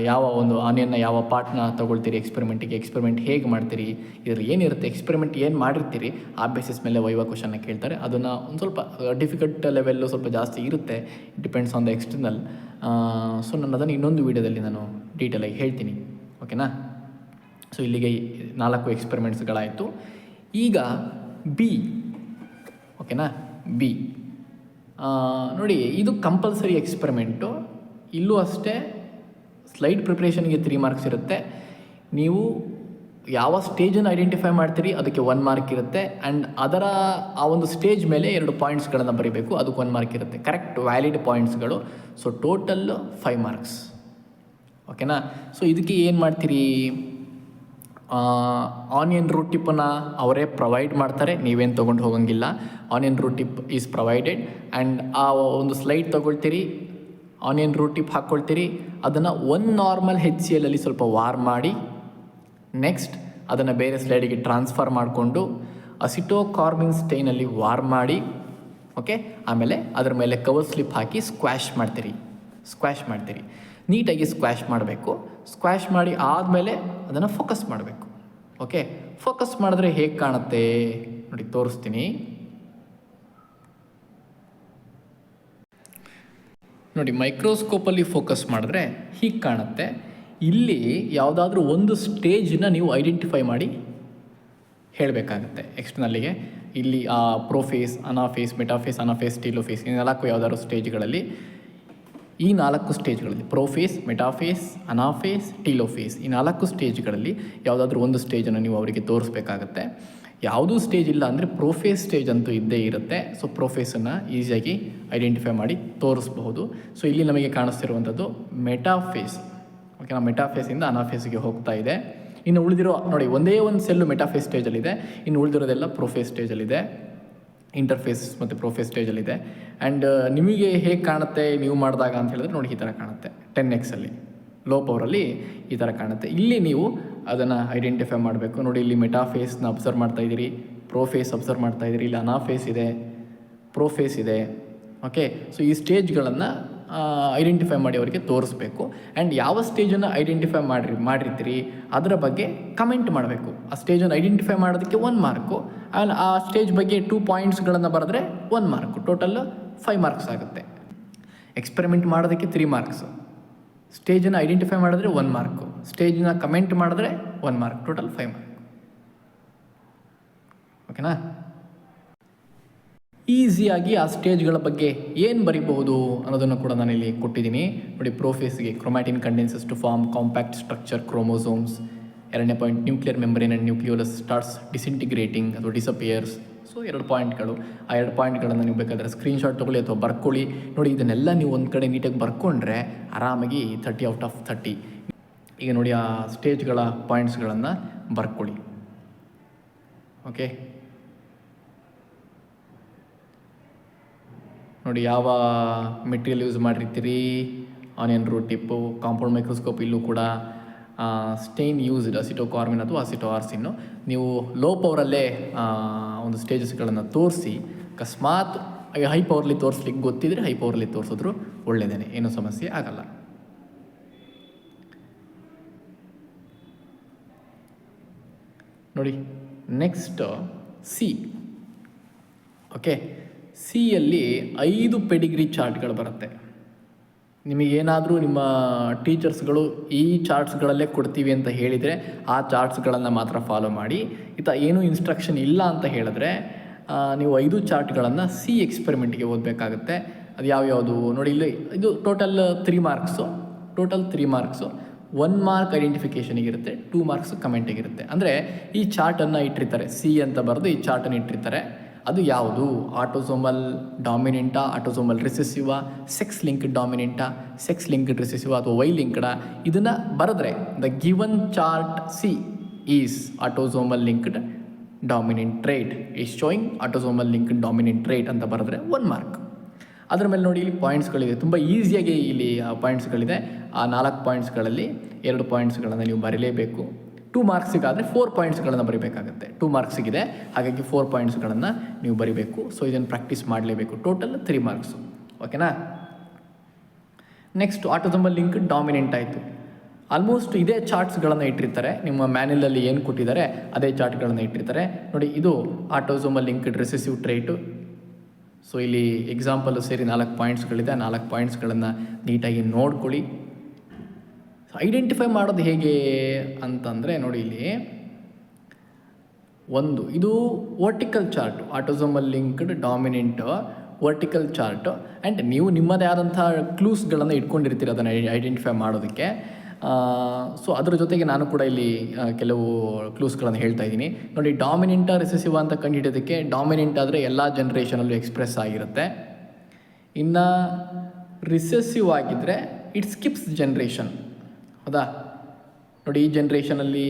A: ಯಾವ ಒಂದು ಆನಿಯನ್ನ ಯಾವ ಪಾರ್ಟ್ನ ತೊಗೊಳ್ತೀರಿ ಎಕ್ಸ್ಪೆರಿಮೆಂಟಿಗೆ, ಎಕ್ಸ್ಪೆರಿಮೆಂಟ್ ಹೇಗೆ ಮಾಡ್ತೀರಿ, ಇದ್ರಲ್ಲಿ ಏನಿರುತ್ತೆ, ಎಕ್ಸ್ಪೆರಿಮೆಂಟ್ ಏನು ಮಾಡಿರ್ತೀರಿ ಆ ಬೇಸಿಸ್ ಮೇಲೆ ವೈವಾ ಕ್ವಶನ್ನ ಕೇಳ್ತಾರೆ. ಅದನ್ನು ಒಂದು ಸ್ವಲ್ಪ ಡಿಫಿಕಲ್ಟ್ ಲೆವೆಲ್ಲು ಸ್ವಲ್ಪ ಜಾಸ್ತಿ ಇರುತ್ತೆ, depends on the external. So ನಾನು ಅದನ್ನು ಇನ್ನೊಂದು ವೀಡಿಯೋದಲ್ಲಿ ನಾನು ಡೀಟೇಲಾಗಿ ಹೇಳ್ತೀನಿ. ಓಕೆನಾ? ಸೊ ಇಲ್ಲಿಗೆ 4 ಎಕ್ಸ್ಪೆರಿಮೆಂಟ್ಸ್ಗಳಾಯಿತು. ಈಗ ಬಿ. ಓಕೆನಾ? ಬಿ ನೋಡಿ, ಇದು ಕಂಪಲ್ಸರಿ ಎಕ್ಸ್ಪೆರಿಮೆಂಟು. ಇಲ್ಲೂ ಅಷ್ಟೇ ಸ್ಲೈಡ್ ಪ್ರಿಪ್ರೇಷನ್ಗೆ 3 ಮಾರ್ಕ್ಸ್ ಇರುತ್ತೆ. ನೀವು ಯಾವ ಸ್ಟೇಜನ್ನು ಐಡೆಂಟಿಫೈ ಮಾಡ್ತೀರಿ ಅದಕ್ಕೆ 1 ಮಾರ್ಕ್ ಇರುತ್ತೆ. ಆ್ಯಂಡ್ ಅದರ ಆ ಒಂದು ಸ್ಟೇಜ್ ಮೇಲೆ 2 ಪಾಯಿಂಟ್ಸ್ಗಳನ್ನು ಬರೀಬೇಕು, ಅದಕ್ಕೆ 1 ಮಾರ್ಕ್ ಇರುತ್ತೆ, ಕರೆಕ್ಟ್ ವ್ಯಾಲಿಡ್ ಪಾಯಿಂಟ್ಸ್ಗಳು. So total 5 marks. ಓಕೆನಾ? ಸೊ ಇದಕ್ಕೆ ಏನು ಮಾಡ್ತೀರಿ, ಆನಿಯನ್ ರೂಟ್ ಟಿಪ್ಪನ್ನು ಅವರೇ ಪ್ರೊವೈಡ್ ಮಾಡ್ತಾರೆ, ನೀವೇನು ತೊಗೊಂಡು ಹೋಗೋಂಗಿಲ್ಲ. Onion root tip is provided. And ಆ ಒಂದು ಸ್ಲೈಡ್ ತೊಗೊಳ್ತೀರಿ, ಆನಿಯನ್ ರೂಟ್ ಟಿಪ್ ಹಾಕ್ಕೊಳ್ತೀರಿ, ಅದನ್ನು 1 ನಾರ್ಮಲ್ HCl ಅಲ್ಲಿ ಸ್ವಲ್ಪ ವಾರ್ಮ್ ಮಾಡಿ, ನೆಕ್ಸ್ಟ್ ಅದನ್ನು ಬೇರೆ ಸ್ಲೈಡಿಗೆ ಟ್ರಾನ್ಸ್ಫರ್ ಮಾಡಿಕೊಂಡು ಅಸಿಟೋಕಾರ್ಮಿನ್ ಸ್ಟೈನಲ್ಲಿ ವಾರ್ಮ್ ಮಾಡಿ, ಓಕೆ, ಆಮೇಲೆ ಅದರ ಮೇಲೆ ಕವರ್ ಸ್ಲಿಪ್ ಹಾಕಿ ಸ್ಕ್ವಾಶ್ ಮಾಡ್ತೀರಿ. ನೀಟಾಗಿ ಸ್ಕ್ವಾಶ್ ಮಾಡಬೇಕು. ಸ್ಕ್ವಾಶ್ ಮಾಡಿ ಆದಮೇಲೆ ಅದನ್ನು ಫೋಕಸ್ ಮಾಡಬೇಕು. ಓಕೆ, ಫೋಕಸ್ ಮಾಡಿದ್ರೆ ಹೇಗೆ ಕಾಣುತ್ತೆ ನೋಡಿ, ತೋರಿಸ್ತೀನಿ ನೋಡಿ. ಮೈಕ್ರೋಸ್ಕೋಪಲ್ಲಿ ಫೋಕಸ್ ಮಾಡಿದ್ರೆ ಹೀಗೆ ಕಾಣುತ್ತೆ. ಇಲ್ಲಿ ಯಾವುದಾದ್ರೂ ಒಂದು ಸ್ಟೇಜನ್ನ ನೀವು ಐಡೆಂಟಿಫೈ ಮಾಡಿ ಹೇಳಬೇಕಾಗತ್ತೆ ಎಕ್ಸ್ಟರ್ನಲ್ಲಿಗೆ. ಇಲ್ಲಿ prophase, anaphase, metaphase, anaphase, telophase, ಈ 4 ಯಾವುದಾದ್ರು ಸ್ಟೇಜ್ಗಳಲ್ಲಿ, ಈ 4 ಸ್ಟೇಜ್ಗಳಲ್ಲಿ ಪ್ರೋಫೇಸ್, ಮೆಟಾಫೇಸ್, ಅನಾಫೇಸ್, ಟೀಲೋಫೇಸ್, ಈ 4 ಸ್ಟೇಜ್ಗಳಲ್ಲಿ ಯಾವುದಾದ್ರೂ ಒಂದು ಸ್ಟೇಜನ್ನು ನೀವು ಅವರಿಗೆ ತೋರಿಸ್ಬೇಕಾಗತ್ತೆ. ಯಾವುದೂ ಸ್ಟೇಜ್ ಇಲ್ಲ ಅಂದರೆ ಪ್ರೋಫೇಸ್ ಸ್ಟೇಜ್ ಅಂತೂ ಇದ್ದೇ ಇರುತ್ತೆ. ಸೊ ಪ್ರೋಫೇಸನ್ನು ಈಸಿಯಾಗಿ ಐಡೆಂಟಿಫೈ ಮಾಡಿ ತೋರಿಸ್ಬಹುದು. ಸೊ ಇಲ್ಲಿ ನಮಗೆ ಕಾಣಿಸ್ತಿರುವಂಥದ್ದು ಮೆಟಾಫೇಸ್. ಓಕೆ, ನಾವು ಮೆಟಾಫೇಸಿಂದ ಅನಾಫೇಸ್ಗೆ ಹೋಗ್ತಾ ಇದೆ. ಇನ್ನು ಉಳಿದಿರೋ ನೋಡಿ, ಒಂದೇ ಒಂದು ಸೆಲ್ಲು ಮೆಟಾಫೇಸ್ ಸ್ಟೇಜಲ್ಲಿದೆ, ಇನ್ನು ಉಳಿದಿರೋದೆಲ್ಲ ಪ್ರೋಫೇಸ್ ಸ್ಟೇಜಲ್ಲಿದೆ, ಇಂಟರ್ಫೇಸ್ ಮತ್ತು ಪ್ರೋಫೇಸ್ ಸ್ಟೇಜಲ್ಲಿದೆ. ಆ್ಯಂಡ್ ನಿಮಗೆ ಹೇಗೆ ಕಾಣುತ್ತೆ ನೀವು ಮಾಡಿದಾಗ ಅಂತ ಹೇಳಿದ್ರೆ ನೋಡಿ, ಈ ಥರ ಕಾಣುತ್ತೆ. 10x ಅಲ್ಲಿ ಲೋ ಪವರಲ್ಲಿ ಈ ಥರ ಕಾಣುತ್ತೆ. ಇಲ್ಲಿ ನೀವು ಅದನ್ನು ಐಡೆಂಟಿಫೈ ಮಾಡಬೇಕು. ನೋಡಿ, ಇಲ್ಲಿ ಮೆಟಾಫೇಸ್ನ ಅಬ್ಸರ್ವ್ ಮಾಡ್ತಾಯಿದ್ದೀರಿ, ಪ್ರೋಫೇಸ್ ಅಬ್ಸರ್ವ್ ಮಾಡ್ತಾಯಿದ್ದೀರಿ, ಇಲ್ಲಿ ಅನಾಫೇಸ್ ಇದೆ, ಪ್ರೋಫೇಸ್ ಇದೆ. ಓಕೆ, ಸೊ ಈ ಸ್ಟೇಜ್ಗಳನ್ನು ಐಡೆಂಟಿಫೈ ಮಾಡಿ ಅವರಿಗೆ ತೋರಿಸ್ಬೇಕು. ಆ್ಯಂಡ್ ಯಾವ ಸ್ಟೇಜನ್ನು ಐಡೆಂಟಿಫೈ ಮಾಡಿರ್ತೀರಿ ಅದರ ಬಗ್ಗೆ ಕಮೆಂಟ್ ಮಾಡಬೇಕು. ಆ ಸ್ಟೇಜನ್ನು ಐಡೆಂಟಿಫೈ ಮಾಡೋದಕ್ಕೆ 1 ಮಾರ್ಕು, ಆಮೇಲೆ ಆ ಸ್ಟೇಜ್ ಬಗ್ಗೆ 2 ಪಾಯಿಂಟ್ಸ್ಗಳನ್ನು ಬರೆದ್ರೆ 1 ಮಾರ್ಕು, ಟೋಟಲ್ 5 ಮಾರ್ಕ್ಸ್ ಆಗುತ್ತೆ. ಎಕ್ಸ್ಪೆರಿಮೆಂಟ್ ಮಾಡೋದಕ್ಕೆ 3 ಮಾರ್ಕ್ಸು, ಸ್ಟೇಜನ್ನು ಐಡೆಂಟಿಫೈ ಮಾಡಿದ್ರೆ 1 ಮಾರ್ಕು, ಸ್ಟೇಜನ್ನ ಕಮೆಂಟ್ ಮಾಡಿದ್ರೆ 1 ಮಾರ್ಕ್, ಟೋಟಲ್ 5 ಮಾರ್ಕ್. ಓಕೆನಾ? ಈಸಿಯಾಗಿ ಆ ಸ್ಟೇಜ್ಗಳ ಬಗ್ಗೆ ಏನು ಬರೀಬಹುದು ಅನ್ನೋದನ್ನು ಕೂಡ ನಾನಿಲ್ಲಿ ಕೊಟ್ಟಿದ್ದೀನಿ ನೋಡಿ. ಪ್ರೋಫೇಸ್ಗೆ chromatin condenses to form compact structure chromosomes. 2ನೇ point nuclear membrane and nucleolus starts disintegrating ಅಥವಾ ಡಿಸಪಿಯರ್ಸ್. ಸೊ 2 ಪಾಯಿಂಟ್ಗಳು. ಆ 2 ಪಾಯಿಂಟ್ಗಳನ್ನು ನೀವು ಬೇಕಾದರೆ ಸ್ಕ್ರೀನ್ಶಾಟ್ ತೊಗೊಳ್ಳಿ ಅಥವಾ ಬರ್ಕೊಳ್ಳಿ. ನೋಡಿ, ಇದನ್ನೆಲ್ಲ ನೀವು ಒಂದು ಕಡೆ ನೀಟಾಗಿ ಬರ್ಕೊಂಡ್ರೆ ಆರಾಮಾಗಿ 30 ಔಟ್ ಆಫ್ 30. ಈಗ ನೋಡಿ, ಆ ಸ್ಟೇಜ್ಗಳ ಪಾಯಿಂಟ್ಸ್ಗಳನ್ನು ಬರ್ಕೊಳ್ಳಿ. ಓಕೆ, ನೋಡಿ ಯಾವ ಮೆಟೀರಿಯಲ್ ಯೂಸ್ ಮಾಡಿರ್ತೀರಿ. Onion root tip, compound microscope. ಇಲ್ಲೂ ಕೂಡ ಸ್ಟೇನ್ ಯೂಸ್ಡ್ ಅಸಿಟೋಕಾರ್ಮಿನ್ ಅಥವಾ ಅಸಿಟೋಆರ್ಸಿನ್ನು. ನೀವು ಲೋ ಪವರಲ್ಲೇ ಒಂದು ಸ್ಟೇಜಸ್ಗಳನ್ನು ತೋರಿಸಿ, ಅಕಸ್ಮಾತ್ ಹೈ ಪವರ್ಲಿ ತೋರಿಸ್ಲಿಕ್ಕೆ ಗೊತ್ತಿದ್ರೆ ಹೈ ಪವರ್ಲಿ ತೋರಿಸಿದ್ರು ಒಳ್ಳೆಯದೇ, ಏನೂ ಸಮಸ್ಯೆ ಆಗಲ್ಲ. ನೋಡಿ, ನೆಕ್ಸ್ಟ್ ಸಿ. ಓಕೆ, ಸಿಯಲ್ಲಿ 5 ಪೆಡಿಗ್ರಿ ಚಾರ್ಟ್ಗಳು ಬರುತ್ತೆ. ನಿಮಗೇನಾದರೂ ನಿಮ್ಮ ಟೀಚರ್ಸ್ಗಳು ಈ ಚಾರ್ಟ್ಸ್ಗಳಲ್ಲೇ ಕೊಡ್ತೀವಿ ಅಂತ ಹೇಳಿದರೆ ಆ ಚಾರ್ಟ್ಸ್ಗಳನ್ನು ಮಾತ್ರ ಫಾಲೋ ಮಾಡಿ. ಏನೂ ಇನ್ಸ್ಟ್ರಕ್ಷನ್ ಇಲ್ಲ ಅಂತ ಹೇಳಿದ್ರೆ ನೀವು 5 ಚಾರ್ಟ್ಗಳನ್ನು ಸಿ ಎಕ್ಸ್ಪೆರಿಮೆಂಟ್ಗೆ ಓದಬೇಕಾಗುತ್ತೆ. ಅದು ಯಾವ್ಯಾವುದು ನೋಡಿ, ಇಲ್ಲಿ ಇದು ಟೋಟಲ್ 3 ಮಾರ್ಕ್ಸು. 1 ಮಾರ್ಕ್ ಐಡೆಂಟಿಫಿಕೇಷನಿಗಿರುತ್ತೆ, 2 ಮಾರ್ಕ್ಸ್ ಕಮೆಂಟಿಗಿರುತ್ತೆ. ಅಂದರೆ ಈ ಚಾರ್ಟನ್ನು ಇಟ್ಟಿರ್ತಾರೆ, ಸಿ ಅಂತ ಬರೆದು ಈ ಚಾರ್ಟನ್ನು ಇಟ್ಟಿರ್ತಾರೆ. ಅದು ಯಾವುದು? ಆಟೋಸೋಮಲ್ ಡಾಮಿನೆಂಟಾ, ಆಟೋಸೋಮಲ್ ರಿಸೆಸಿವಾ, ಸೆಕ್ಸ್ ಲಿಂಕ್ಡ್ ಡಾಮಿನೆಂಟಾ, ಸೆಕ್ಸ್ ಲಿಂಕ್ಡ್ ರಿಸೆಸಿವಾ ಅಥವಾ ವೈ ಲಿಂಕ್ಡ. ಇದನ್ನು ಬರೆದ್ರೆ the given chart C is autosomal linked dominant trait, is showing autosomal linked dominant trait ಅಂತ ಬರೆದ್ರೆ 1 ಮಾರ್ಕ್. ಅದರ ಮೇಲೆ ನೋಡಿ, ಇಲ್ಲಿ ಪಾಯಿಂಟ್ಸ್ಗಳಿದೆ. ತುಂಬ ಈಸಿಯಾಗಿ ಇಲ್ಲಿ ಪಾಯಿಂಟ್ಸ್ಗಳಿದೆ. ಆ 4 ಪಾಯಿಂಟ್ಸ್ಗಳಲ್ಲಿ 2 ಪಾಯಿಂಟ್ಸ್ಗಳನ್ನು ನೀವು ಬರೀಲೇಬೇಕು. 2 ಮಾರ್ಕ್ಸಿಗಾದರೆ 4 ಪಾಯಿಂಟ್ಸ್ಗಳನ್ನು ಬರೀಬೇಕಾಗುತ್ತೆ. 2 ಮಾರ್ಕ್ಸಿಗಿದೆ, ಹಾಗಾಗಿ 4 ಪಾಯಿಂಟ್ಸ್ಗಳನ್ನು ನೀವು ಬರೀಬೇಕು. ಸೊ ಇದನ್ನು ಪ್ರಾಕ್ಟೀಸ್ ಮಾಡಲೇಬೇಕು. Total 3 marks. ಓಕೆನಾ? ನೆಕ್ಸ್ಟ್ ಆಟೋಸೋಮಲ್ ಲಿಂಕ್ ಡಾಮಿನೆಂಟ್ ಆಯಿತು. ಆಲ್ಮೋಸ್ಟ್ ಇದೇ ಚಾರ್ಟ್ಸ್ಗಳನ್ನು ಇಟ್ಟಿರ್ತಾರೆ. ನಿಮ್ಮ ಮ್ಯಾನ್ಯಲಲ್ಲಿ ಏನು ಕೊಟ್ಟಿದ್ದಾರೆ ಅದೇ ಚಾರ್ಟ್ಗಳನ್ನು ಇಟ್ಟಿರ್ತಾರೆ. ನೋಡಿ, ಇದು ಆಟೋಸೋಮಲ್ ಲಿಂಕ್ಡ್ ರಿಸೆಸಿವ್ ಟ್ರೈಟು. ಸೊ ಇಲ್ಲಿ ಎಕ್ಸಾಂಪಲ್ ಸೇರಿ 4 ಪಾಯಿಂಟ್ಸ್ಗಳಿದೆ. 4 ಪಾಯಿಂಟ್ಸ್ಗಳನ್ನು ನೀಟಾಗಿ ನೋಡ್ಕೊಳ್ಳಿ. ಐಡೆಂಟಿಫೈ ಮಾಡೋದು ಹೇಗೆ ಅಂತಂದರೆ ನೋಡಿ, ಇಲ್ಲಿ ಇದು vertical chart, autosomal linked dominant vertical chart. And ನೀವು ನಿಮ್ಮದೇ ಆದಂಥ ಕ್ಲೂಸ್ಗಳನ್ನು ಇಟ್ಕೊಂಡಿರ್ತೀರಿ ಅದನ್ನು ಐಡೆಂಟಿಫೈ ಮಾಡೋದಕ್ಕೆ. ಸೊ ಅದರ ಜೊತೆಗೆ ನಾನು ಕೂಡ ಇಲ್ಲಿ ಕೆಲವು ಕ್ಲೂಸ್ಗಳನ್ನು ಹೇಳ್ತಾ ಇದ್ದೀನಿ. ನೋಡಿ, ಡಾಮಿನೆಂಟಾ ರಿಸೆಸಿವ್ ಅಂತ ಕಂಡುಹಿಡಿಯೋದಕ್ಕೆ ಡಾಮಿನೆಂಟ್ ಆದರೆ ಎಲ್ಲ ಜನ್ರೇಷನಲ್ಲೂ ಎಕ್ಸ್ಪ್ರೆಸ್ ಆಗಿರುತ್ತೆ. ಇನ್ನು ರಿಸೆಸಿವ್ ಆಗಿದ್ದರೆ ಇಟ್ ಸ್ಕಿಪ್ಸ್ ಜನ್ರೇಷನ್. ಹೌದಾ? ನೋಡಿ, ಈ ಜನ್ರೇಷನಲ್ಲಿ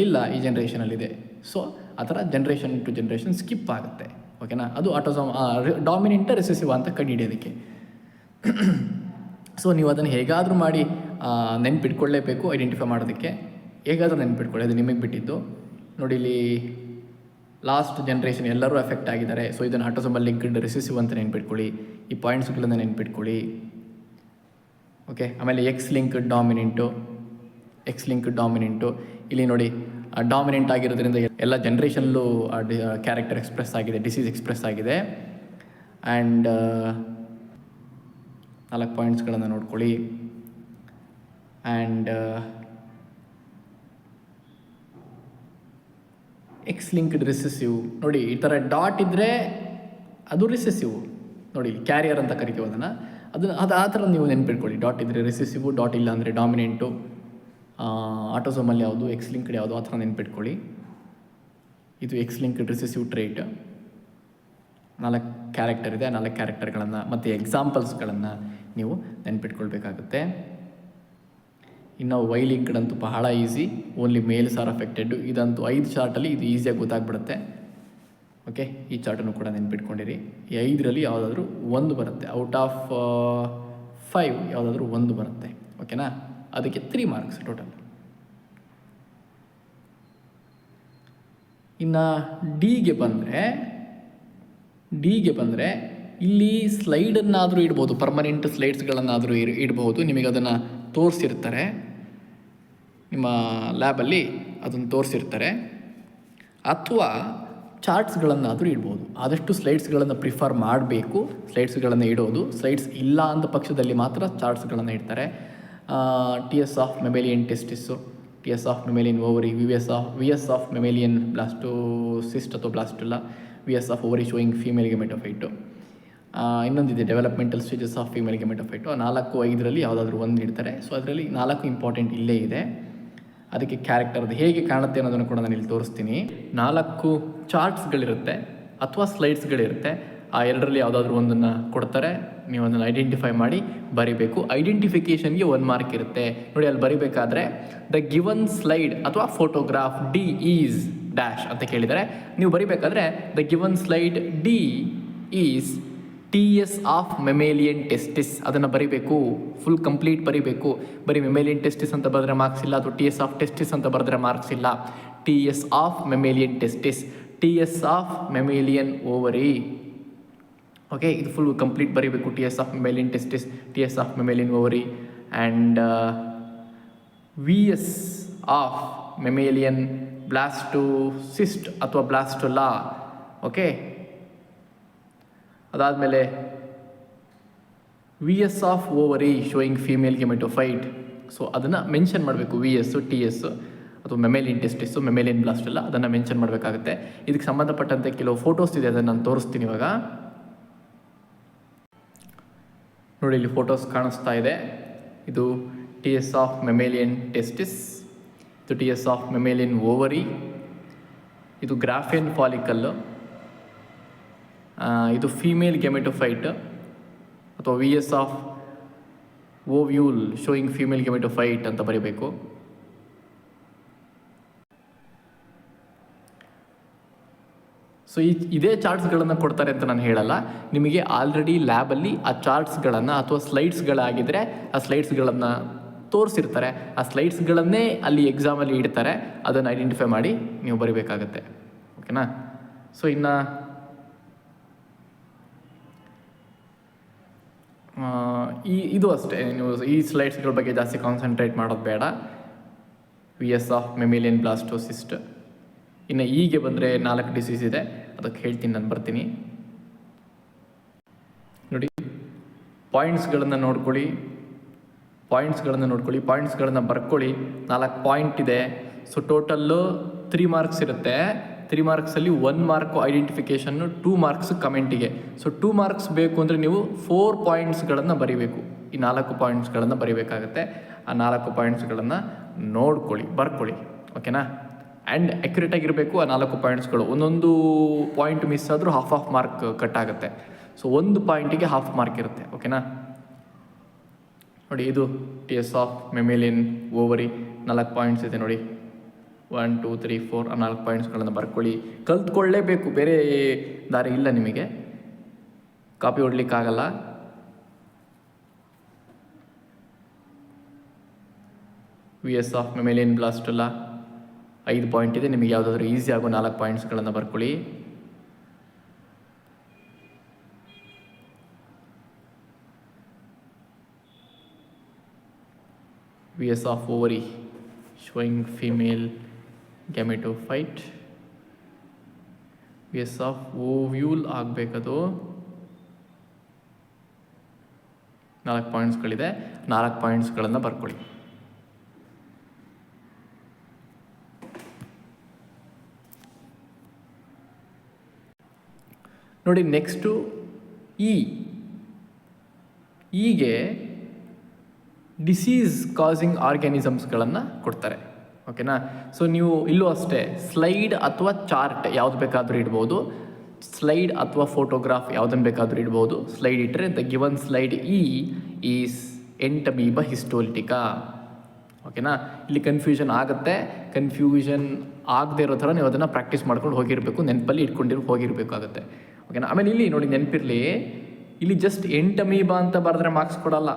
A: ಇಲ್ಲ, ಈ ಜನ್ರೇಷನಲ್ಲಿದೆ. ಸೊ ಆ ಥರ ಜನ್ರೇಷನ್ ಟು ಜನ್ರೇಷನ್ ಸ್ಕಿಪ್ ಆಗುತ್ತೆ. ಓಕೆನಾ? ಅದು ಡಾಮಿನೆಂಟ ರಿಸೆಸಿವ್ ಅಂತ ಕಂಡುಹಿಡಿಯೋದಕ್ಕೆ. ಸೊ ನೀವು ಅದನ್ನು ಹೇಗಾದರೂ ಮಾಡಿ ನೆನ್ಪಿಟ್ಕೊಳ್ಳೇಬೇಕು. ಐಡೆಂಟಿಫೈ ಮಾಡೋದಕ್ಕೆ ಹೇಗಾದರೂ ನೆನ್ಪಿಟ್ಕೊಳ್ಳಿ, ಅದು ನಿಮಗೆ ಬಿಟ್ಟಿದ್ದು. ನೋಡಿ, ಇಲ್ಲಿ ಲಾಸ್ಟ್ ಜನ್ರೇಷನ್ ಎಲ್ಲರೂ ಎಫೆಕ್ಟ್ ಆಗಿದ್ದಾರೆ. ಸೊ ಇದನ್ನು ಆಟೋಸೋಮಲ್ ಲಿಂಕ್ಡ್ ರಿಸೆಸಿವ್ ಅಂತ ನೆನ್ಪಿಟ್ಕೊಳ್ಳಿ. ಈ ಪಾಯಿಂಟ್ಸ್ಗಳನ್ನು ನೆನ್ಪಿಟ್ಕೊಳ್ಳಿ. ಓಕೆ, ಆಮೇಲೆ ಎಕ್ಸ್ ಲಿಂಕ್ಡ್ ಡಾಮಿನೆಂಟು. ಇಲ್ಲಿ ನೋಡಿ, ಡಾಮಿನೆಂಟ್ ಆಗಿರೋದ್ರಿಂದ ಎಲ್ಲ ಜನ್ರೇಷನ್ಲೂ ಕ್ಯಾರೆಕ್ಟರ್ ಎಕ್ಸ್ಪ್ರೆಸ್ ಆಗಿದೆ, ಡಿಸೀಸ್ ಎಕ್ಸ್ಪ್ರೆಸ್ ಆಗಿದೆ. ಆ್ಯಂಡ್ 4 ಪಾಯಿಂಟ್ಸ್ಗಳನ್ನು ನೋಡ್ಕೊಳ್ಳಿ. ಆ್ಯಂಡ್ ಎಕ್ಸ್ ಲಿಂಕ್ಡ್ ರಿಸೆಸಿವ್ ನೋಡಿ, ಈ ಥರ ಡಾಟ್ ಇದ್ದರೆ ಅದು ರಿಸೆಸಿವ್. ನೋಡಿ, ಕ್ಯಾರಿಯರ್ ಅಂತ ಕರಿತೀವಿ ಅದು ಆ ಥರ ನೀವು ನೆನ್ಪಿಟ್ಕೊಳ್ಳಿ. ಡಾಟ್ ಇದ್ದರೆ ರಿಸೆಸಿವು, ಡಾಟ್ ಇಲ್ಲ ಅಂದರೆ ಡಾಮಿನೆಂಟು. ಆಟೋಸೋಮಲ್ ಯಾವುದು, ಎಕ್ಸ್ ಲಿಂಕ್ಡ್ ಯಾವುದು, ಆ ಥರ ನೆನ್ಪಿಟ್ಕೊಳ್ಳಿ. ಇದು X linked recessive trait. 4 character ಇದೆ. 4 ಕ್ಯಾರೆಕ್ಟರ್ಗಳನ್ನು ಮತ್ತು ಎಕ್ಸಾಂಪಲ್ಸ್ಗಳನ್ನು ನೀವು ನೆನ್ಪಿಟ್ಕೊಳ್ಬೇಕಾಗುತ್ತೆ. ಇನ್ನು ವೈ ಲಿಂಕ್ಡ್ ಅಂತೂ ಬಹಳ easy, only males are affected. ಇದಂತೂ 5 ಚಾರ್ಟಲ್ಲಿ ಇದು ಈಸಿಯಾಗಿ ಗೊತ್ತಾಗ್ಬಿಡುತ್ತೆ. ಓಕೆ, ಈ ಚಾರ್ಟನ್ನು ಕೂಡ ನೆನ್ಪಿಟ್ಕೊಂಡಿರಿ. ಈ 5ರಲ್ಲಿ ಯಾವುದಾದ್ರೂ 1 ಬರುತ್ತೆ. ಔಟ್ ಆಫ್ 5 ಯಾವುದಾದ್ರೂ 1 ಬರುತ್ತೆ. ಓಕೆನಾ? ಅದಕ್ಕೆ 3 ಮಾರ್ಕ್ಸ್ ಟೋಟಲ್. ಇನ್ನು ಡಿಗೆ ಬಂದರೆ ಇಲ್ಲಿ ಸ್ಲೈಡನ್ನಾದರೂ ಇಡ್ಬೋದು, ಪರ್ಮನೆಂಟ್ ಸ್ಲೈಡ್ಸ್ಗಳನ್ನಾದರೂ ಇಡ್ಬೋದು. ನಿಮಗೆ ಅದನ್ನು ತೋರಿಸಿರ್ತಾರೆ ನಿಮ್ಮ ಲ್ಯಾಬಲ್ಲಿ, ಅದನ್ನು ತೋರಿಸಿರ್ತಾರೆ. ಅಥವಾ ಚಾರ್ಟ್ಸ್ಗಳನ್ನಾದರೂ ಇಡ್ಬೋದು. ಆದಷ್ಟು ಸ್ಲೈಡ್ಸ್ಗಳನ್ನು ಪ್ರಿಫರ್ ಮಾಡಬೇಕು. ಸ್ಲೈಡ್ಸ್ಗಳನ್ನು ಇಡೋದು. ಸ್ಲೈಡ್ಸ್ ಇಲ್ಲ ಅಂದ ಪಕ್ಷದಲ್ಲಿ ಮಾತ್ರ ಚಾರ್ಟ್ಸ್ಗಳನ್ನು ಇಡ್ತಾರೆ. T S of mammalian testis, T S of mammalian ovary, V S of mammalian blastocyst ಅಥವಾ blastula, V S of ovary showing female gametophyte. ಇನ್ನೊಂದಿದೆ developmental stages of female gametophyte. 4-5ರಲ್ಲಿ ಯಾವುದಾದ್ರೂ ಒಂದು ಇಡ್ತಾರೆ. ಸೊ ಅದರಲ್ಲಿ 4 ಇಂಪಾರ್ಟೆಂಟ್ ಇಲ್ಲೇ ಇದೆ. ಅದಕ್ಕೆ ಕ್ಯಾರೆಕ್ಟರ್ದು ಹೇಗೆ ಕಾಣುತ್ತೆ ಅನ್ನೋದನ್ನು ಕೂಡ ನಾನು ಇಲ್ಲಿ ತೋರಿಸ್ತೀನಿ. 4 ಚಾರ್ಟ್ಸ್ಗಳಿರುತ್ತೆ ಅಥವಾ ಸ್ಲೈಡ್ಸ್ಗಳಿರುತ್ತೆ. ಆ 2ರಲ್ಲಿ ಯಾವುದಾದ್ರೂ ಒಂದನ್ನು ಕೊಡ್ತಾರೆ, ನೀವು ಅದನ್ನು ಐಡೆಂಟಿಫೈ ಮಾಡಿ ಬರಿಬೇಕು. ಐಡೆಂಟಿಫಿಕೇಷನ್ಗೆ 1 ಮಾರ್ಕ್ ಇರುತ್ತೆ ನೋಡಿ. ಅಲ್ಲಿ ಬರಿಬೇಕಾದ್ರೆ ದ ಗಿವನ್ ಸ್ಲೈಡ್ ಅಥವಾ ಫೋಟೋಗ್ರಾಫ್ ಡಿ ಈಸ್ ಡ್ಯಾಶ್ ಅಂತ ಕೇಳಿದರೆ, ನೀವು ಬರಿಬೇಕಾದ್ರೆ the given slide D is T S of mammalian testis ಅದನ್ನು ಬರಿಬೇಕು. ಫುಲ್ ಕಂಪ್ಲೀಟ್ ಬರಿಬೇಕು. ಬರೀ ಮೆಮೇಲಿಯನ್ ಟೆಸ್ಟಿಸ್ ಅಂತ ಬರೆದ್ರೆ ಮಾರ್ಕ್ಸ್ ಇಲ್ಲ, ಅಥವಾ ಟಿ ಎಸ್ ಆಫ್ ಟೆಸ್ಟಿಸ್ ಅಂತ ಬರೆದ್ರೆ ಮಾರ್ಕ್ಸ್ ಇಲ್ಲ. T S of mammalian testis, T S of mammalian ovary. Okay, ಇದು ಫುಲ್ ಕಂಪ್ಲೀಟ್ ಬರೀಬೇಕು. T S of mammalian testis, T S of mammalian ovary and V S of mammalian blastocyst ಅಥವಾ blastula. Okay, ಅದಾದಮೇಲೆ V S of ovary showing female gametophyte. So ಅದನ್ನು mention ಮಾಡಬೇಕು. V S, T S ಅಥವಾ mammalian testis, mammalian blastula ಅದನ್ನು mention ಮಾಡಬೇಕಾಗುತ್ತೆ. ಇದಕ್ಕೆ ಸಂಬಂಧಪಟ್ಟಂತೆ ಕೆಲವು ಫೋಟೋಸ್ ಇದೆ, ಅದನ್ನು ನಾನು ತೋರಿಸ್ತೀನಿ ಇವಾಗ. ನೋಡಿ, ಇಲ್ಲಿ ಫೋಟೋಸ್ ಕಾಣಿಸ್ತಾ ಇದೆ. ಇದು T S of mammalian testis, ಇದು T S of mammalian ovary, ಇದು ಗ್ರಾಫಿಯನ್ ಫಾಲಿಕಲ್ಲು, ಇದು ಫೀಮೇಲ್ ಗೆಮೆಟೋಫೈಟ್ ಅಥವಾ V S of ovule showing female gametophyte ಅಂತ ಬರೀಬೇಕು. ಸೊ ಇದೇ ಚಾರ್ಟ್ಸ್ಗಳನ್ನು ಕೊಡ್ತಾರೆ ಅಂತ ನಾನು ಹೇಳಲ್ಲ. ನಿಮಗೆ ಆಲ್ರೆಡಿ ಲ್ಯಾಬಲ್ಲಿ ಆ ಚಾರ್ಟ್ಸ್ಗಳನ್ನು ಅಥವಾ ಸ್ಲೈಡ್ಸ್ಗಳಾಗಿದ್ದರೆ ಆ ಸ್ಲೈಡ್ಸ್ಗಳನ್ನು ತೋರಿಸಿರ್ತಾರೆ. ಆ ಸ್ಲೈಡ್ಸ್ಗಳನ್ನೇ ಅಲ್ಲಿ ಎಕ್ಸಾಮಲ್ಲಿ ಇಡ್ತಾರೆ. ಅದನ್ನು ಐಡೆಂಟಿಫೈ ಮಾಡಿ ನೀವು ಬರೀಬೇಕಾಗತ್ತೆ. ಓಕೆನಾ? ಸೊ ಇನ್ನು ಇದು ಅಷ್ಟೇ. ನೀವು ಈ ಸ್ಲೈಡ್ಸ್ಗಳ ಬಗ್ಗೆ ಜಾಸ್ತಿ ಕಾನ್ಸಂಟ್ರೇಟ್ ಮಾಡೋದು ಬೇಡ. V S of mammalian blastocyst. ಇನ್ನು ಹೀಗೆ ಬಂದರೆ 4 ಡಿಸೀಸ್ ಇದೆ, ಅದಕ್ಕೆ ಹೇಳ್ತೀನಿ, ನಾನು ಬರ್ತೀನಿ. ನೋಡಿ, ಪಾಯಿಂಟ್ಸ್ಗಳನ್ನು ನೋಡ್ಕೊಳ್ಳಿ, ಪಾಯಿಂಟ್ಸ್ಗಳನ್ನು ಬರ್ಕೊಳ್ಳಿ. 4 ಪಾಯಿಂಟ್ ಇದೆ. ಸೊ ಟೋಟಲ್ಲು 3 ಮಾರ್ಕ್ಸ್ ಇರುತ್ತೆ. 3 ಮಾರ್ಕ್ಸಲ್ಲಿ 1 ಮಾರ್ಕು ಐಡೆಂಟಿಫಿಕೇಷನ್ನು, 2 ಮಾರ್ಕ್ಸ್ ಕಮೆಂಟಿಗೆ. ಸೊ 2 ಮಾರ್ಕ್ಸ್ ಬೇಕು ಅಂದರೆ ನೀವು 4 ಪಾಯಿಂಟ್ಸ್ಗಳನ್ನು ಬರೀಬೇಕು. ಈ 4 ಪಾಯಿಂಟ್ಸ್ಗಳನ್ನು ಬರೀಬೇಕಾಗತ್ತೆ. ಆ 4 ಪಾಯಿಂಟ್ಸ್ಗಳನ್ನು ನೋಡ್ಕೊಳ್ಳಿ, ಬರ್ಕೊಳ್ಳಿ. ಓಕೆನಾ? ಆ್ಯಂಡ್ ಅಕ್ಯುರೇಟಾಗಿರಬೇಕು ಆ 4 ಪಾಯಿಂಟ್ಸ್ಗಳು. ಒಂದೊಂದು ಪಾಯಿಂಟ್ ಮಿಸ್ ಆದರೂ ಹಾಫ್ ಮಾರ್ಕ್ ಕಟ್ ಆಗುತ್ತೆ. ಸೊ 1 ಪಾಯಿಂಟಿಗೆ ಹಾಫ್ ಮಾರ್ಕ್ ಇರುತ್ತೆ. ಓಕೆನಾ? ನೋಡಿ, ಇದು T S of mammalian ovary 4 points ಇದೆ ನೋಡಿ. 1 2 3 4 ಆ 4 ಪಾಯಿಂಟ್ಸ್ಗಳನ್ನು ಬರ್ಕೊಳ್ಳಿ. ಕಲ್ತ್ಕೊಳ್ಳೇಬೇಕು, ಬೇರೆ ದಾರಿ ಇಲ್ಲ ನಿಮಗೆ. ಕಾಪಿ ಹೊಡ್ಲಿಕ್ಕಾಗಲ್ಲ. V S of mammalian blastula 5 point ಇದೆ. ನಿಮಗೆ ಯಾವುದಾದ್ರೂ ಈಸಿ ಆಗೋ 4 ಪಾಯಿಂಟ್ಸ್ಗಳನ್ನು ಬರ್ಕೊಳ್ಳಿ. V S of ovary showing female gametophyte, V S of ovule ಆಗಬೇಕದು. 4 ಪಾಯಿಂಟ್ಸ್ಗಳಿದೆ. 4 ಪಾಯಿಂಟ್ಸ್ಗಳನ್ನು ಬರ್ಕೊಳ್ಳಿ. ನೋಡಿ, ನೆಕ್ಸ್ಟು ಹೀಗೆ ಡಿಸೀಸ್ ಕಾಸಿಂಗ್ ಆರ್ಗ್ಯಾನಿಸಮ್ಸ್ಗಳನ್ನು ಕೊಡ್ತಾರೆ. ಓಕೆನಾ? ಸೊ ನೀವು ಇಲ್ಲೂ ಅಷ್ಟೇ ಸ್ಲೈಡ್ ಅಥವಾ ಚಾರ್ಟ್ ಯಾವ್ದು ಬೇಕಾದರೂ ಇಡ್ಬೋದು. ಸ್ಲೈಡ್ ಅಥವಾ ಫೋಟೋಗ್ರಾಫ್ ಯಾವುದನ್ನು ಬೇಕಾದರೂ ಇಡ್ಬೋದು. ಸ್ಲೈಡ್ ಇಟ್ಟರೆ ದ ಗಿವನ್ ಸ್ಲೈಡ್ ಈಸ್ ಎಂಟಮೀಬಾ ಹಿಸ್ಟೋಲಿಟಿಕಾ. ಓಕೆನಾ? ಇಲ್ಲಿ ಕನ್ಫ್ಯೂಷನ್ ಆಗುತ್ತೆ. ಕನ್ಫ್ಯೂಷನ್ ಆಗದೆ ಇರೋ ಥರ ನೀವು ಅದನ್ನು ಪ್ರಾಕ್ಟೀಸ್ ಮಾಡ್ಕೊಂಡು ಹೋಗಿರಬೇಕು, ನೆನಪಲ್ಲಿ ಇಟ್ಕೊಂಡಿರೋ ಹೋಗಿರಬೇಕಾಗುತ್ತೆ. ಓಕೆನಾ? ಆಮೇಲೆ ಇಲ್ಲಿ ನೋಡಿ, ನೆನಪಿರಲಿ, ಇಲ್ಲಿ ಜಸ್ಟ್ ಎಂಟಮೀಬಾ ಅಂತ ಬರೆದ್ರೆ ಮಾರ್ಕ್ಸ್ ಕೊಡಲ್ಲ.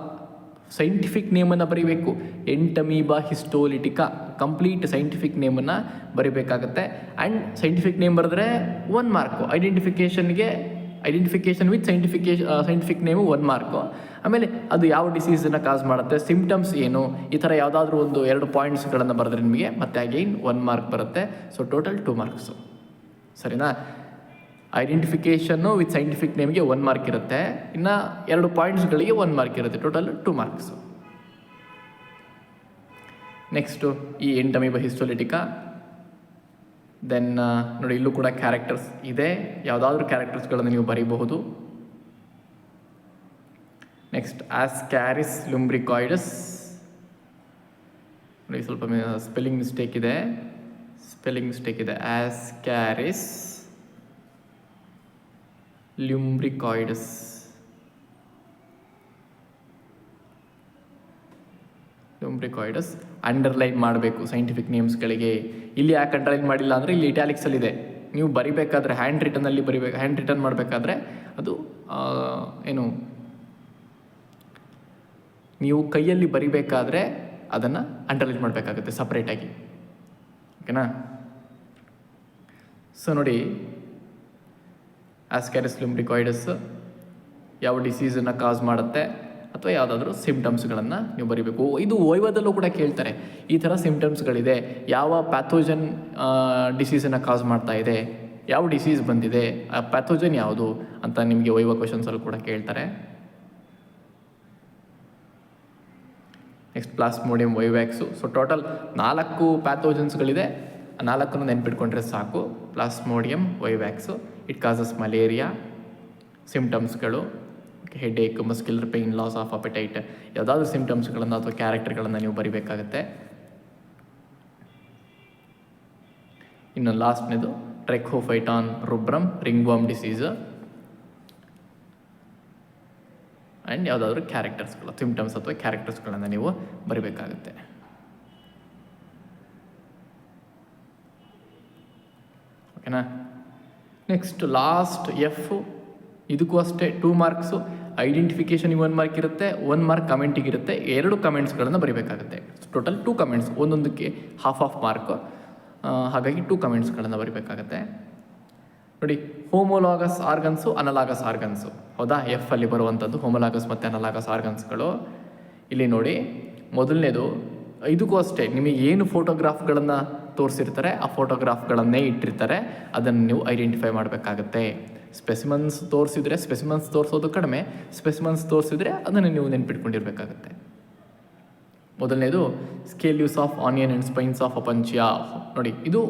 A: ಸೈಂಟಿಫಿಕ್ ನೇಮನ್ನು ಬರೀಬೇಕು. ಎಂಟಮೀಬಾ ಹಿಸ್ಟೋಲಿಟಿಕಾ ಕಂಪ್ಲೀಟ್ ಸೈಂಟಿಫಿಕ್ ನೇಮನ್ನು ಬರೀಬೇಕಾಗತ್ತೆ. ಆ್ಯಂಡ್ ಸೈಂಟಿಫಿಕ್ ನೇಮ್ ಬರೆದ್ರೆ 1 mark. Identification with scientific name 1 mark. ಆಮೇಲೆ ಅದು ಯಾವ ಡಿಸೀಸನ್ನು ಕಾಸ್ ಮಾಡುತ್ತೆ, ಸಿಂಪ್ಟಮ್ಸ್ ಏನು, ಈ ಥರ ಯಾವುದಾದ್ರೂ 2 ಪಾಯಿಂಟ್ಸ್ಗಳನ್ನು ಬರೆದ್ರೆ ನಿಮಗೆ ಮತ್ತೆ ಅಗೈನ್ 1 ಮಾರ್ಕ್ ಬರುತ್ತೆ. So total 2 marks. ಸರಿನಾ? ಐಡೆಂಟಿಫಿಕೇಷನ್ನು ವಿತ್ ಸೈಂಟಿಫಿಕ್ ನೇಮ್ಗೆ 1 ಮಾರ್ಕ್ ಇರುತ್ತೆ. ಇನ್ನು 2 ಪಾಯಿಂಟ್ಸ್ಗಳಿಗೆ 1 ಮಾರ್ಕ್ ಇರುತ್ತೆ. Total 2 marks. ನೆಕ್ಸ್ಟು ಈ ಎಂಟಮೀಬ ಹಿಸ್ಟೋಲಿಟಿಕಾ. ದೆನ್ ನೋಡಿ ಇಲ್ಲೂ ಕೂಡ ಕ್ಯಾರೆಕ್ಟರ್ಸ್ ಇದೆ, ಯಾವುದಾದ್ರೂ ಕ್ಯಾರೆಕ್ಟರ್ಸ್ಗಳನ್ನು ನೀವು ಬರೀಬಹುದು. ನೆಕ್ಸ್ಟ್ ಆಸ್ಕ್ಯಾರಿಸ್ ಲುಂಬ್ರಿಕಾಯ್ಡಸ್. ನೋಡಿ ಸ್ವಲ್ಪ ಸ್ಪೆಲ್ಲಿಂಗ್ ಮಿಸ್ಟೇಕ್ ಇದೆ, ಆಸ್ಕ್ಯಾರಿಸ್ ಲುಂಬ್ರಿಕಾಯ್ಡಸ್. ಅಂಡರ್ಲೈನ್ ಮಾಡಬೇಕು ಸೈಂಟಿಫಿಕ್ ನೇಮ್ಸ್ಗಳಿಗೆ. ಇಲ್ಲಿ ಯಾಕೆ ಅಂಡರ್ಲೈನ್ ಮಾಡಿಲ್ಲ ಅಂದರೆ ಇಲ್ಲಿ ಇಟ್ಯಾಲಿಕ್ಸಲ್ಲಿದೆ. ನೀವು ಬರಿಬೇಕಾದ್ರೆ ಹ್ಯಾಂಡ್ ರಿಟನ್ ಮಾಡಬೇಕಾದ್ರೆ ಅದು ನೀವು ಕೈಯಲ್ಲಿ ಬರಿಬೇಕಾದ್ರೆ ಅದನ್ನು ಅಂಡರ್ಲೈನ್ ಮಾಡಬೇಕಾಗುತ್ತೆ ಸಪ್ರೇಟಾಗಿ. ಓಕೆನಾ? ಸೊ ನೋಡಿ, ಆಸ್ಕ್ಯಾರಿಸ್ ಲುಂಬ್ರಿಕಾಯ್ಡಸ್ ಯಾವ ಡಿಸೀಸನ್ನು ಕಾಸ್ ಮಾಡುತ್ತೆ ಅಥವಾ ಯಾವುದಾದ್ರೂ ಸಿಂಪ್ಟಮ್ಸ್ಗಳನ್ನು ನೀವು ಬರೀಬೇಕು. ಇದು ವೈವದಲ್ಲೂ ಕೂಡ ಕೇಳ್ತಾರೆ, ಈ ಥರ ಸಿಂಪ್ಟಮ್ಸ್ಗಳಿದೆ, ಯಾವ ಪ್ಯಾಥೋಜನ್ ಡಿಸೀಸನ್ನು ಕಾಸ್ ಮಾಡ್ತಾ ಇದೆ, ಯಾವ ಡಿಸೀಸ್ ಬಂದಿದೆ, ಆ ಪ್ಯಾಥೋಜನ್ ಯಾವುದು ಅಂತ ನಿಮಗೆ ವೈವ ಕ್ವಶನ್ಸಲ್ಲೂ ಕೂಡ ಕೇಳ್ತಾರೆ. Next Plasmodium vivax. So total 4 ಪ್ಯಾಥೋಜನ್ಸ್ಗಳಿದೆ, ಆ 4 ನೆನ್ಪಿಟ್ಕೊಂಡ್ರೆ ಸಾಕು. Plasmodium vivax, it causes malaria. ಸಿಂಪ್ಟಮ್ಸ್ಗಳು headache, muscular pain, loss of appetite, ಯಾವುದಾದ್ರೂ ಸಿಂಪ್ಟಮ್ಸ್ಗಳನ್ನು ಅಥವಾ ಕ್ಯಾರೆಕ್ಟರ್ಗಳನ್ನು ನೀವು ಬರಿಬೇಕಾಗುತ್ತೆ. ಇನ್ನು ಲಾಸ್ಟ್ನೇದು ಟ್ರೆಕೋಫೈಟಾನ್ ರುಬ್ರಮ್ ರಿಂಗ್ವಾರ್ಮ್ ಡಿಸೀಸ್ ಆ್ಯಂಡ್ ಯಾವುದಾದ್ರೂ ಕ್ಯಾರೆಕ್ಟರ್ಸ್ಗಳು, ಸಿಂಪ್ಟಮ್ಸ್ ಅಥವಾ ಕ್ಯಾರೆಕ್ಟರ್ಸ್ಗಳನ್ನು ನೀವು ಬರಿಬೇಕಾಗುತ್ತೆ. ಓಕೆನಾ? ನೆಕ್ಸ್ಟ್ ಲಾಸ್ಟ್ ಎಫ್, ಇದಕ್ಕೂ ಅಷ್ಟೇ 2 ಮಾರ್ಕ್ಸು. ಐಡೆಂಟಿಫಿಕೇಷನ್ 1 ಮಾರ್ಕ್ ಇರುತ್ತೆ, 1 ಮಾರ್ಕ್ ಕಮೆಂಟಿಗೆ ಇರುತ್ತೆ. 2 ಕಮೆಂಟ್ಸ್ಗಳನ್ನು ಬರಿಬೇಕಾಗುತ್ತೆ. ಟೋಟಲ್ 2 ಕಮೆಂಟ್ಸ್, ಒಂದೊಂದಕ್ಕೆ ಹಾಫ್ ಮಾರ್ಕ್. ಹಾಗಾಗಿ 2 ಕಮೆಂಟ್ಸ್ಗಳನ್ನು ಬರಿಬೇಕಾಗತ್ತೆ. ನೋಡಿ, ಹೋಮೋಲಾಗಸ್ ಆರ್ಗನ್ಸು, ಅನಲಾಗಸ್ ಆರ್ಗನ್ಸು, ಹೌದಾ? ಎಫ್ ಅಲ್ಲಿ ಬರುವಂಥದ್ದು ಹೋಮೋಲಾಗಸ್ ಮತ್ತು ಅನಲಾಗಸ್ ಆರ್ಗನ್ಸ್ಗಳು. ಇಲ್ಲಿ ನೋಡಿ, ಮೊದಲನೇದು, ಇದಕ್ಕೂ ಅಷ್ಟೇ ನಿಮಗೆ ಏನು ಫೋಟೋಗ್ರಾಫ್ಗಳನ್ನು ತೋರಿಸಿರ್ತಾರೆ ಆ ಫೋಟೋಗ್ರಾಫ್ಗಳನ್ನೇ ಇಟ್ಟಿರ್ತಾರೆ, ಅದನ್ನು ನೀವು ಐಡೆಂಟಿಫೈ ಮಾಡಬೇಕಾಗತ್ತೆ. ಸ್ಪೆಸಿಮನ್ಸ್ ತೋರಿಸೋದು ಕಡಿಮೆ, ಸ್ಪೆಸಿಮನ್ಸ್ ತೋರಿಸಿದ್ರೆ ಅದನ್ನು ನೀವು ನೆನ್ಪಿಟ್ಕೊಂಡಿರ್ಬೇಕಾಗತ್ತೆ. ಮೊದಲನೇದು scale use of onion and spines of Opuntia. ನೋಡಿ, ಇದು